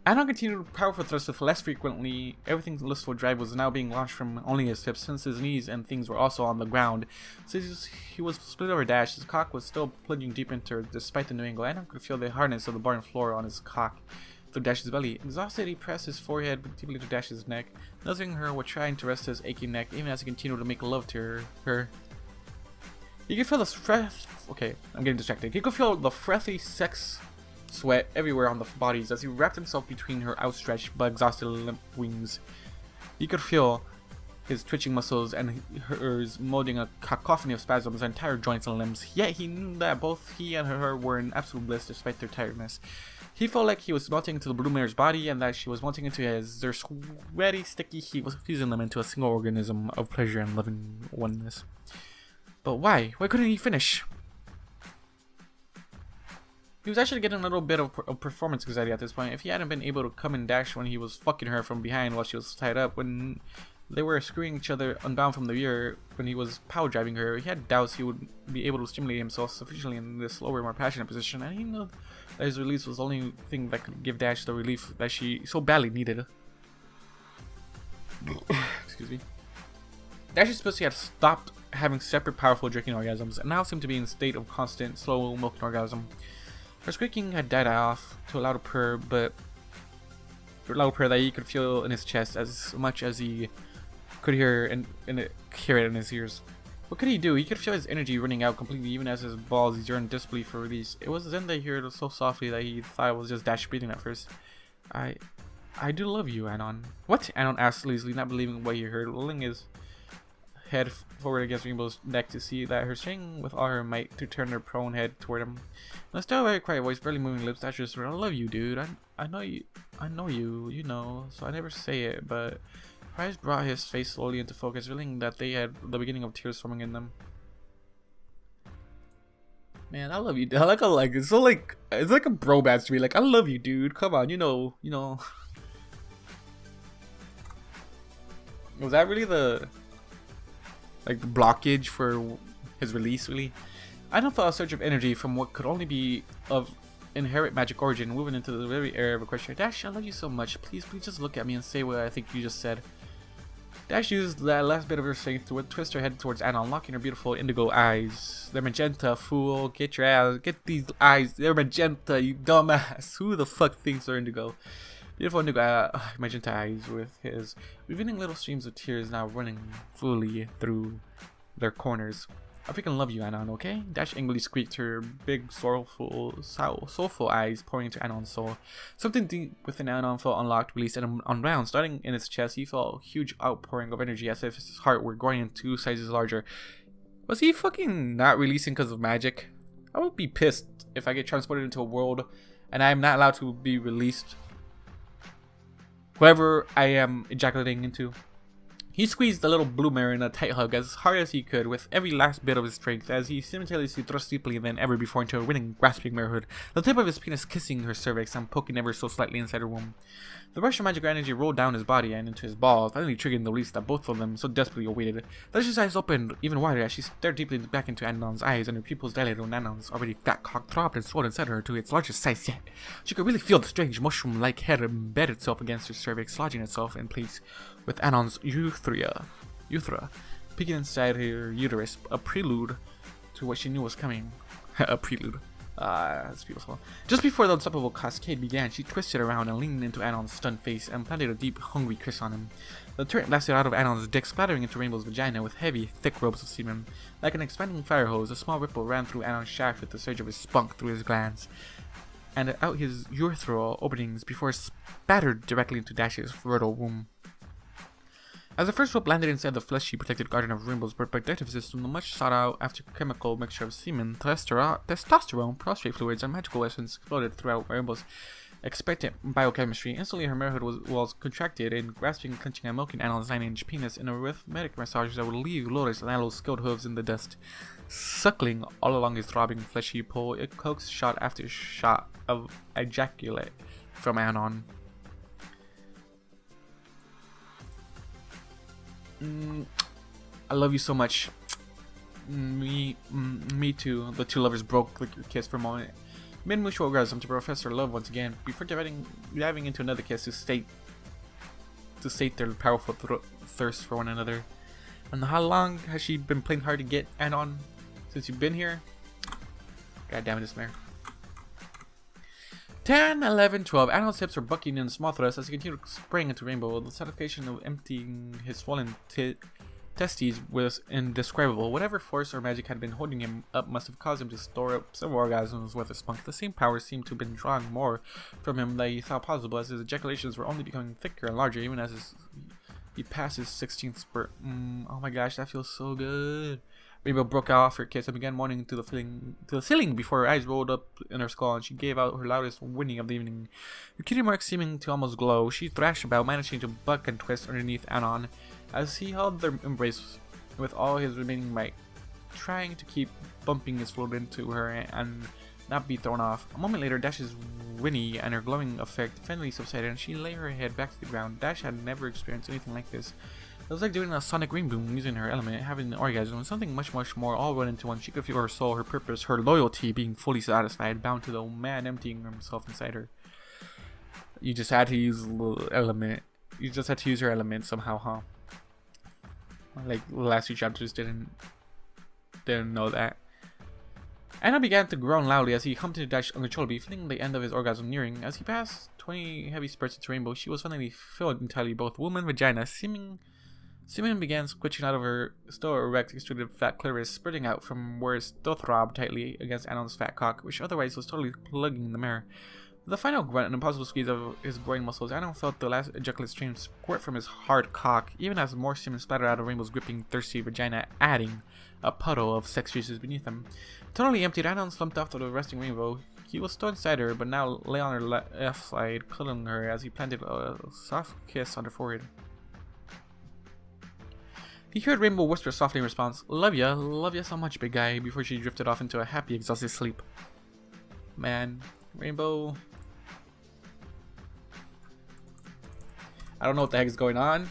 Anon continued powerful thrusts with less frequently. Everything's lustful drive was now being launched from only his hips, since his knees and things were also on the ground. Since he was split over Dash, his cock was still plunging deep into her despite the new angle. Anon could feel the hardness of the barn floor on his cock through Dash's belly. Exhausted, he pressed his forehead deeply into Dash's neck, nuzzling her while trying to rest his aching neck, even as he continued to make love to her. He could feel the okay, I'm getting distracted. He could feel the frothy sex sweat everywhere on the bodies as he wrapped himself between her outstretched but exhausted limp wings. He could feel his twitching muscles and hers molding a cacophony of spasms on entire joints and limbs. Yet he knew that both he and her were in absolute bliss despite their tiredness. He felt like he was melting into the blue mare's body and that she was melting into his. Their sweaty, sticky heat was fusing them into a single organism of pleasure and loving oneness. But why? Why couldn't he finish? He was actually getting a little bit of performance anxiety at this point. If he hadn't been able to come and dash when he was fucking her from behind while she was tied up, when they were screwing each other unbound from the rear, when he was power driving her, he had doubts he would be able to stimulate himself sufficiently in this slower, more passionate position, and he knew that his release was the only thing that could give Dash the relief that she so badly needed. Excuse me. Dash's pussy had stopped having separate powerful jerking orgasms and now seemed to be in a state of constant, slow milking orgasm. Her squeaking had died off to a louder purr, but that he could feel in his chest as much as he could hear hear it in his ears. What could he do? He could feel his energy running out completely, even as his balls yearned desperately for release. It was then that he heard it so softly that he thought it was just Dash breathing at first. I do love you, Anon. What? Anon asked lazily, not believing what he heard, rolling his head forward against Rainbow's neck to see that her straining with all her might to turn her prone head toward him. In a still very quiet voice, barely moving lips, Dash just, I love you, dude. I know you, you know, so I never say it, but her eyes brought his face slowly into focus, revealing that they had the beginning of tears forming in them. Man, I love you. I like it's so like it's like a bromance to me. Like, I love you, dude. Come on, you know. Was that really the blockage for his release, really? I don't feel a surge of energy from what could only be of inherent magic origin moving into the very air of a question. Dash, I love you so much. Please just look at me and say what I think you just said. Dash used that last bit of her strength to twist her head towards Anon, locking her beautiful indigo eyes. They're magenta, fool. Get your ass. Get these eyes. They're magenta, you dumbass. Who the fuck thinks they're indigo? Beautiful indigo magenta eyes with his revealing little streams of tears now running fully through their corners. I freaking love you, Anon, okay? Dash angrily squeaked, her big, soulful eyes pouring into Anon's soul. Something deep within Anon felt unlocked, released, and unwound. Starting in his chest, he felt a huge outpouring of energy as if his heart were growing in 2 sizes larger. Was he fucking not releasing because of magic? I would be pissed if I get transported into a world and I am not allowed to be released. Whoever I am ejaculating into. He squeezed the little blue mare in a tight hug as hard as he could with every last bit of his strength as he simultaneously thrust deeply than ever before into her winning, grasping marehood, the tip of his penis kissing her cervix and poking ever so slightly inside her womb. The rush of magical energy rolled down his body and into his balls, finally triggering the release that both of them so desperately awaited. Dash's eyes opened even wider as she stared deeply back into Anon's eyes, and her pupils dilated when Anon's already fat cock throbbed and swelled inside her to its largest size yet. She could really feel the strange mushroom-like head embed itself against her cervix, lodging itself in place with Anon's urethra peeking inside her uterus, a prelude to what she knew was coming. A prelude. That's beautiful. Just before the unstoppable cascade began, she twisted around and leaned into Anon's stunned face and planted a deep, hungry kiss on him. The turret blasted out of Anon's dick, splattering into Rainbow's vagina with heavy, thick ropes of semen. Like an expanding fire hose, a small ripple ran through Anon's shaft with the surge of his spunk through his glands, and out his urethral openings before spattered directly into Dash's fertile womb. As the first rope landed inside the fleshy protected garden of Rainbow's reproductive system, the much sought out after chemical mixture of semen, testosterone, prostrate fluids, and magical essence exploded throughout Rainbow's expectant biochemistry. Instantly, her motherhood was contracted, and grasping, clenching, and milking Anon's 9-inch penis in a rhythmic massage that would leave Lotus and Anel's skilled hooves in the dust. Suckling all along his throbbing, fleshy pole, it coaxed shot after shot of ejaculate from Anon. I love you so much. Me too. The two lovers broke like a kiss for a moment. Mid mutual orgasm to profess their love once again, before diving into another kiss to state their powerful thirst for one another. And how long has she been playing hard to get Anon? Since you've been here? God damn it, this mare. 10, 11, 12. Anon's hips were bucking in small thrusts as he continued spraying into Rainbow. The satisfaction of emptying his swollen testes was indescribable. Whatever force or magic had been holding him up must have caused him to store up several orgasms worth of spunk. The same power seemed to have been drawing more from him than he thought possible, as his ejaculations were only becoming thicker and larger even as he passed his 16th spurt. Oh my gosh, that feels so good. Rainbow broke off her kiss and began moaning to the ceiling before her eyes rolled up in her skull and she gave out her loudest whinny of the evening. Her cutie marks seeming to almost glow, she thrashed about, managing to buck and twist underneath Anon as he held their embrace with all his remaining might, trying to keep bumping his foot into her and not be thrown off. A moment later, Dash's whinny and her glowing effect finally subsided and she lay her head back to the ground. Dash had never experienced anything like this. It was like doing a sonic ring boom using her element, having an orgasm, something much more all run into one. She could feel her soul, her purpose, her loyalty being fully satisfied, bound to the man emptying himself inside her. You just had to use the element. You just had to use her element somehow, huh? Like the last 2 chapters didn't know that. Anna began to groan loudly as he humped into Dash uncontrollably, feeling the end of his orgasm nearing. As he passed 20 heavy spurts into Rainbow, she was finally filled entirely, both womb and vagina. Semen began squitching out of her still erect, extruded fat clitoris, spurting out from where it still throbbed tightly against Anon's fat cock, which otherwise was totally plugging the mare. With a final grunt and impossible squeeze of his groin muscles, Anon felt the last ejaculate stream squirt from his hard cock, even as more semen splattered out of Rainbow's gripping, thirsty vagina, adding a puddle of sex juices beneath him. Totally emptied, Anon slumped off to the resting Rainbow. He was still inside her, but now lay on her left side, cuddling her as he planted a soft kiss on her forehead. He heard Rainbow whisper softly in response, love ya so much, big guy, before she drifted off into a happy, exhausted sleep. Man, Rainbow... I don't know what the heck is going on,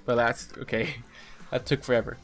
but that's okay. That took forever.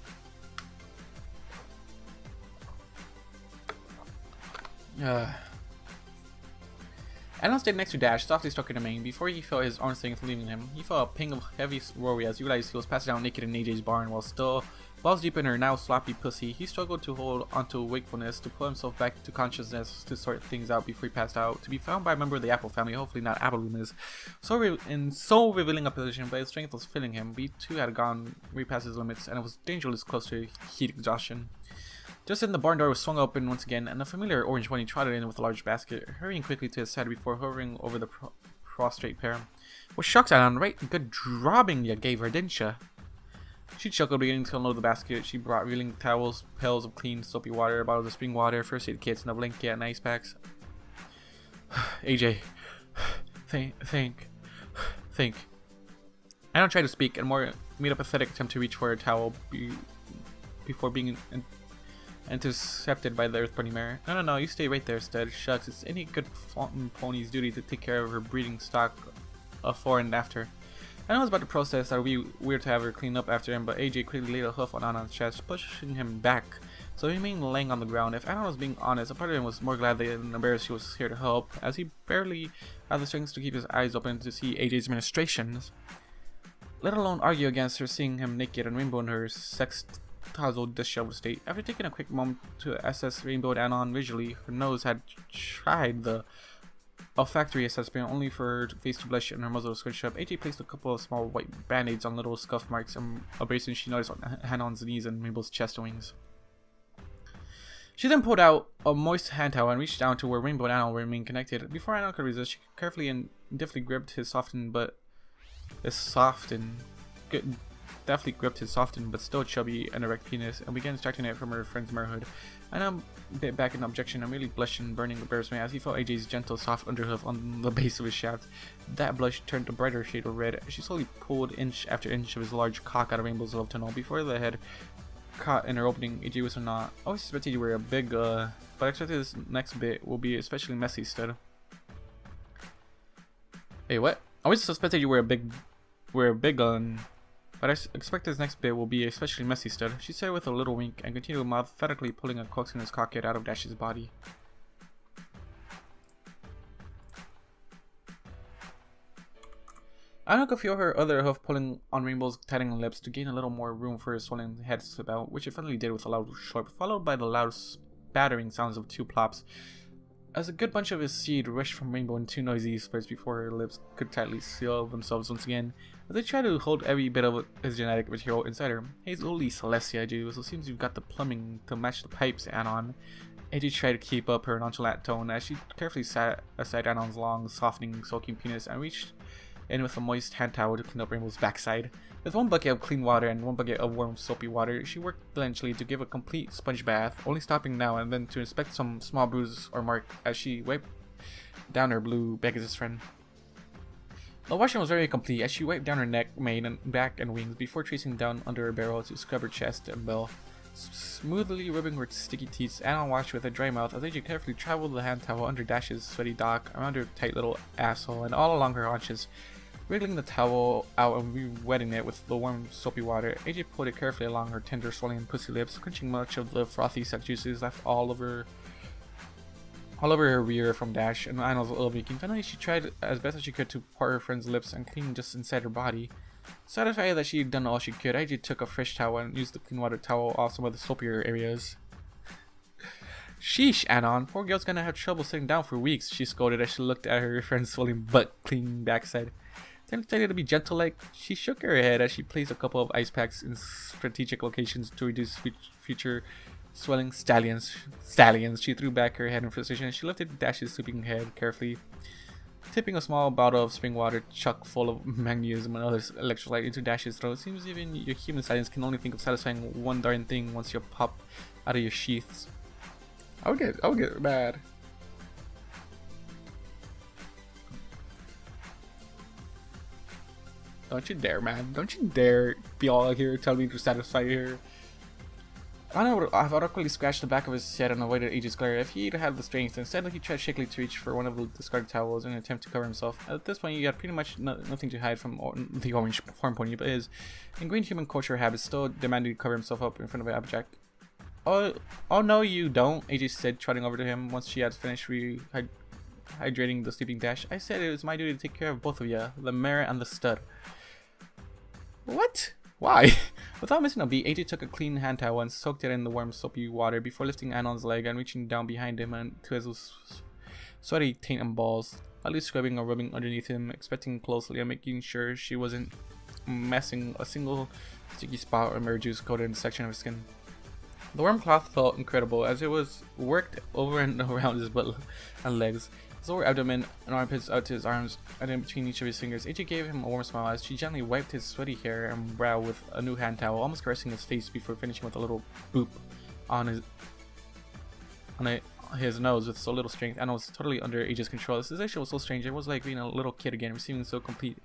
Anon stayed next to Dash, softly stroking her mane. Before he felt his arms leaving him, he felt a ping of heavy worry as he realized he was passing out naked in AJ's barn while still balls deep in her now sloppy pussy. He struggled to hold onto wakefulness, to pull himself back to consciousness, to sort things out before he passed out. To be found by a member of the Apple family, hopefully not Appleloom, is so revealing a position, but his strength was filling him. B2 had gone way past his limits, and it was dangerously close to heat exhaustion. Just then, the barn door was swung open once again, and a familiar orange bunny trotted in with a large basket, hurrying quickly to his side before hovering over the prostrate pair. What shucks, Anon, right? Good drobbing you gave her, didn't ya? She chuckled, beginning to unload the basket. She brought reeling towels, pails of clean, soapy water, bottles of spring water, first aid kits, and a blanket and ice packs. AJ, think. Anon tried to speak and made a pathetic attempt to reach for a towel before being intercepted by the Earth Bunny mare. No, you stay right there, Stud. Shucks, it's any good pony's duty to take care of her breeding stock before and after. Anon was about to protest that it would be weird to have her clean up after him, but AJ quickly laid a hoof on Anon's chest, pushing him back, so he remained laying on the ground. If Anon was being honest, a part of him was more glad than embarrassed she was here to help, as he barely had the strength to keep his eyes open to see AJ's ministrations, let alone argue against her seeing him naked and Rainbow in her sex-tozzled, disheveled state. After taking a quick moment to assess Rainbow and Anon visually, her nose had tried the olfactory assessment, only for her face to blush and her muzzle to squinch up. AJ placed a couple of small white band-aids on little scuff marks and abrasions she noticed on Anon's knees and Rainbow's chest and wings. She then pulled out a moist hand towel and reached down to where Rainbow and Anon remained connected. Before Anon could resist, she carefully and deftly gripped his soft and deftly gripped his softened but still chubby and erect penis and began extracting it from her friend's motherhood. Anon bit back in objection and really blushed in burning embarrassment as he felt AJ's gentle, soft underhoof on the base of his shaft. That blush turned a brighter shade of red as she slowly pulled inch after inch of his large cock out of Rainbow's love tunnel. Before the head caught in her opening, AJ was not. I always suspected you were a big, but I expected this next bit will be especially messy, stud. Hey, what? I always suspected you were a big but I expect this next bit will be especially messy, stud, she said with a little wink and continued methodically pulling a coaxiness cockhead out of Dash's body. Anon could feel her other hoof pulling on Rainbow's tightening lips to gain a little more room for his swollen head to slip out, which it finally did with a loud slurp, followed by the loud spattering sounds of 2 plops, as a good bunch of his seed rushed from Rainbow in 2 noisy splurts before her lips could tightly seal themselves once again, as they tried to hold every bit of his genetic material inside her. Hey, holy Celestia, AJ, so it seems you've got the plumbing to match the pipes, Anon. AJ tried to keep up her nonchalant tone as she carefully sat aside Anon's long, softening, soaking penis and reached in with a moist hand towel to clean up Rainbow's backside. With 1 bucket of clean water and 1 bucket of warm, soapy water, she worked diligently to give a complete sponge bath, only stopping now and then to inspect some small bruise or mark as she wiped down her blue Pegasus friend. The washing was very complete as she wiped down her neck, mane, and back and wings before tracing down under her barrel to scrub her chest and bell. Smoothly rubbing her sticky teeth, Anon watched with a dry mouth as AJ carefully traveled the hand towel under Dash's sweaty dock, around her tight little asshole, and all along her haunches. Wriggling the towel out and re-wetting it with the warm, soapy water, AJ pulled it carefully along her tender, swollen pussy lips, quenching much of the frothy sex juices left all over her rear from Dash and Anon's little beaking. Finally, she tried as best as she could to part her friend's lips and clean just inside her body. Satisfied that she had done all she could, AJ took a fresh towel and used the clean water towel off some of the soapier areas. Sheesh, Anon, poor girl's gonna have trouble sitting down for weeks, she scolded as she looked at her friend's swollen butt clean backside. Tempted to be gentle like, she shook her head as she placed a couple of ice packs in strategic locations to reduce future swelling stallions. She threw back her head in precision. She lifted Dash's sleeping head carefully, tipping a small bottle of spring water chock full of magnesium and other electrolyte into Dash's throat. It seems even your human science can only think of satisfying one darn thing once you pop out of your sheaths. I would get mad. Don't you dare, man. Don't you dare be all here telling me to satisfy her. Anon would have awkwardly scratched the back of his head and avoided AJ's glare if he'd had the strength. Instead, he tried shakily to reach for one of the discarded towels in an attempt to cover himself. At this point, he had pretty much nothing to hide from the orange horn pony, but his ingrained human culture habits still demanded to cover himself up in front of Applejack. Oh no, you don't, AJ said, trotting over to him once she had finished hydrating the sleeping Dash. I said it was my duty to take care of both of you, the mare and the stud. What? Why? Without missing a beat, AJ took a clean hand towel and soaked it in the warm soapy water before lifting Anon's leg and reaching down behind him and to his sweaty taint and balls, lightly scrubbing or rubbing underneath him, inspecting closely and making sure she wasn't messing a single sticky spot or mere juice coated section of his skin. The warm cloth felt incredible as it was worked over and around his butt and legs, his lower abdomen and armpits out to his arms, and in between each of his fingers. AJ gave him a warm smile as she gently wiped his sweaty hair and brow with a new hand towel, almost caressing his face before finishing with a little boop on his nose with so little strength. Anon was totally under AJ's control. This sensation was so strange. It was like being a little kid again, receiving so complete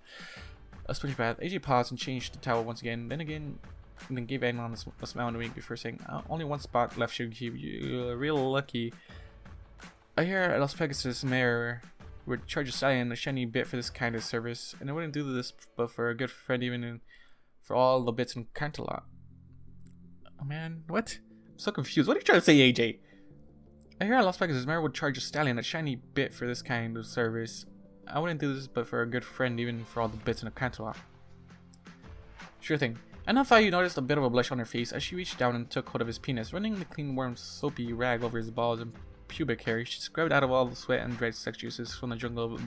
a sponge bath. AJ paused and changed the towel once again, then gave Anon a smile and a wink before saying, only one spot left should keep you real lucky. I hear Las Pegasus mare would charge a stallion a shiny bit for this kind of service, and I wouldn't do this but for a good friend, even for all the bits in Cantalot. Oh man, what? I'm so confused. What are you trying to say, AJ? I hear Las Pegasus mare would charge a stallion a shiny bit for this kind of service. I wouldn't do this but for a good friend, even for all the bits in a Cantalot. Sure thing. Anon thought you noticed a bit of a blush on her face as she reached down and took hold of his penis, running the clean, warm, soapy rag over his balls and pubic hair. She scrubbed out of all the sweat and dried sex juices from the jungle of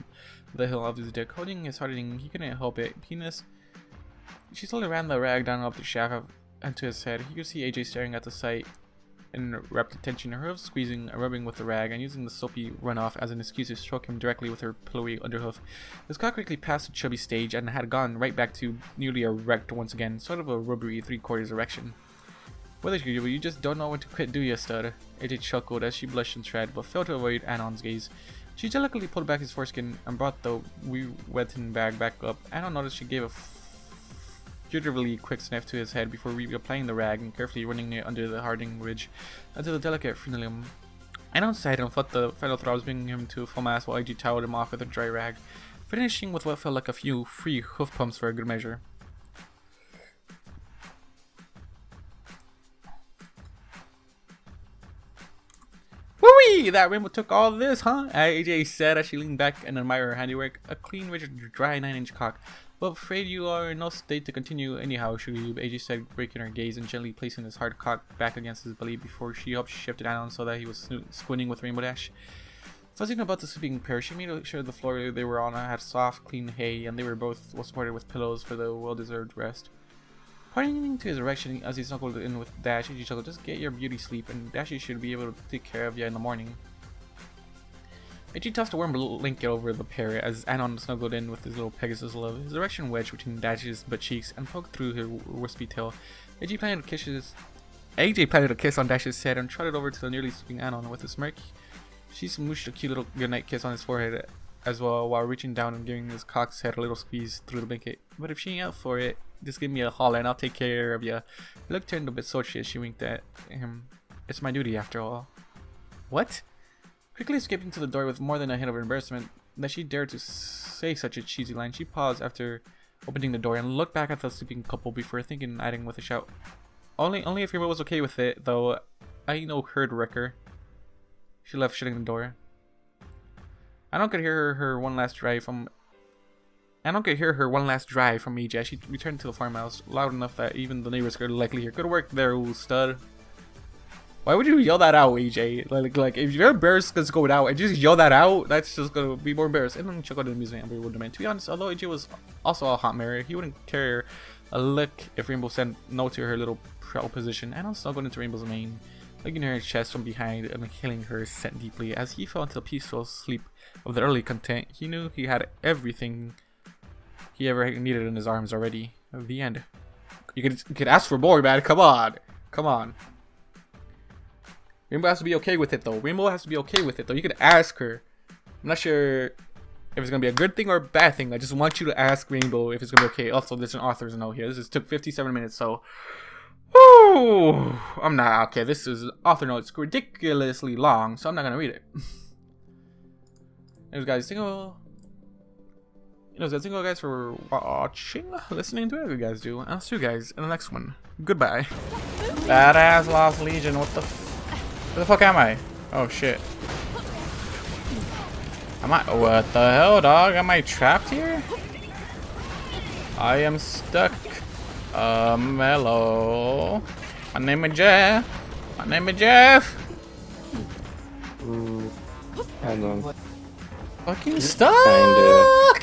the hill of his dick, holding his hardening. He couldn't help it. Penis. She slowly ran the rag down up the shaft and to his head. He could see AJ staring at the sight in rapid tension, her hooves squeezing and rubbing with the rag, and using the soapy runoff as an excuse to stroke him directly with her pillowy underhoof. His cock quickly passed the chubby stage and had gone right back to newly erect once again, sort of a rubbery 3/4 erection. Whether you just don't know when to quit, do you, stud? AJ chuckled as she blushed and tried, but failed to avoid Anon's gaze. She delicately pulled back his foreskin and brought the wee wetting bag back up. Anon noticed she gave a furtively quick sniff to his head before reapplying the rag and carefully running it under the hardening ridge until the delicate frenulum. Anon sighed and felt the final throbs bringing him to full mass while AJ toweled him off with a dry rag, finishing with what felt like a few free hoof pumps for a good measure. Whee! That Rainbow took all this, huh? AJ said as she leaned back and admired her handiwork. A clean, rich, dry 9-inch cock. Well, afraid you are in no state to continue anyhow, Shugube, AJ said, breaking her gaze and gently placing his hard cock back against his belly before she helped shift it Anon so that he was squinting with Rainbow Dash. Fuzzing about the sleeping pair, she made sure the floor they were on had soft, clean hay, and they were both well supported with pillows for the well-deserved rest. Pointing to his erection as he snuggled in with Dash, AJ chuckled, just get your beauty sleep, and Dashy should be able to take care of you in the morning. AJ tossed a warm blanket over the pair as Anon snuggled in with his little Pegasus love, his erection wedged between Dash's butt cheeks and poked through her wispy tail. AJ planted a kiss on Dash's head and trotted over to the nearly sleeping Anon with a smirk. She smooshed a cute little goodnight kiss on his forehead as well while reaching down and giving his cock's head a little squeeze through the blanket. But if she ain't up for it, just give me a holler and I'll take care of ya. Her look turned a bit sultry as she winked at him. It's my duty after all. What? Quickly escaping to the door with more than a hint of embarrassment that she dared to say such a cheesy line, she paused after opening the door and looked back at the sleeping couple before thinking and adding with a shout. Only if Rainbow was okay with it, though. I ain't no herd wrecker. She left, shutting the door. Anon could hear her one last drive from AJ as she returned to the farmhouse, loud enough that even the neighbors could likely hear. Good work there, old stud. Why would you yell that out, AJ? Like if you're embarrassed because going out and just yell that out, that's just gonna be more embarrassed. And then chuckled in amusement and bewilderment. To be honest, although AJ was also a hot mare, he wouldn't care a lick if Rainbow said no to her little proposition. Anon snuggled into Rainbow's mane, hugging her chest from behind and killing her scent deeply. As he fell into the peaceful sleep of the early content, he knew he had everything he ever needed in his arms already. The end. You could ask for more, man. Come on. Rainbow has to be okay with it, though. You could ask her. I'm not sure if it's gonna be a good thing or a bad thing. I just want you to ask Rainbow if it's gonna be okay. Also, there's an author's note here. This took 57 minutes, so. Woo! I'm not okay. This is author note. It's ridiculously long, so I'm not gonna read it. Anyways, guys, thank you guys for watching, listening to whatever you guys do. I'll see you guys in the next one. Goodbye. Badass Lost Legion. Where the fuck am I? Oh shit. What the hell, dog? Am I trapped here? I am stuck. Hello. My name is Jeff. Ooh. Hold on. Fucking stuck.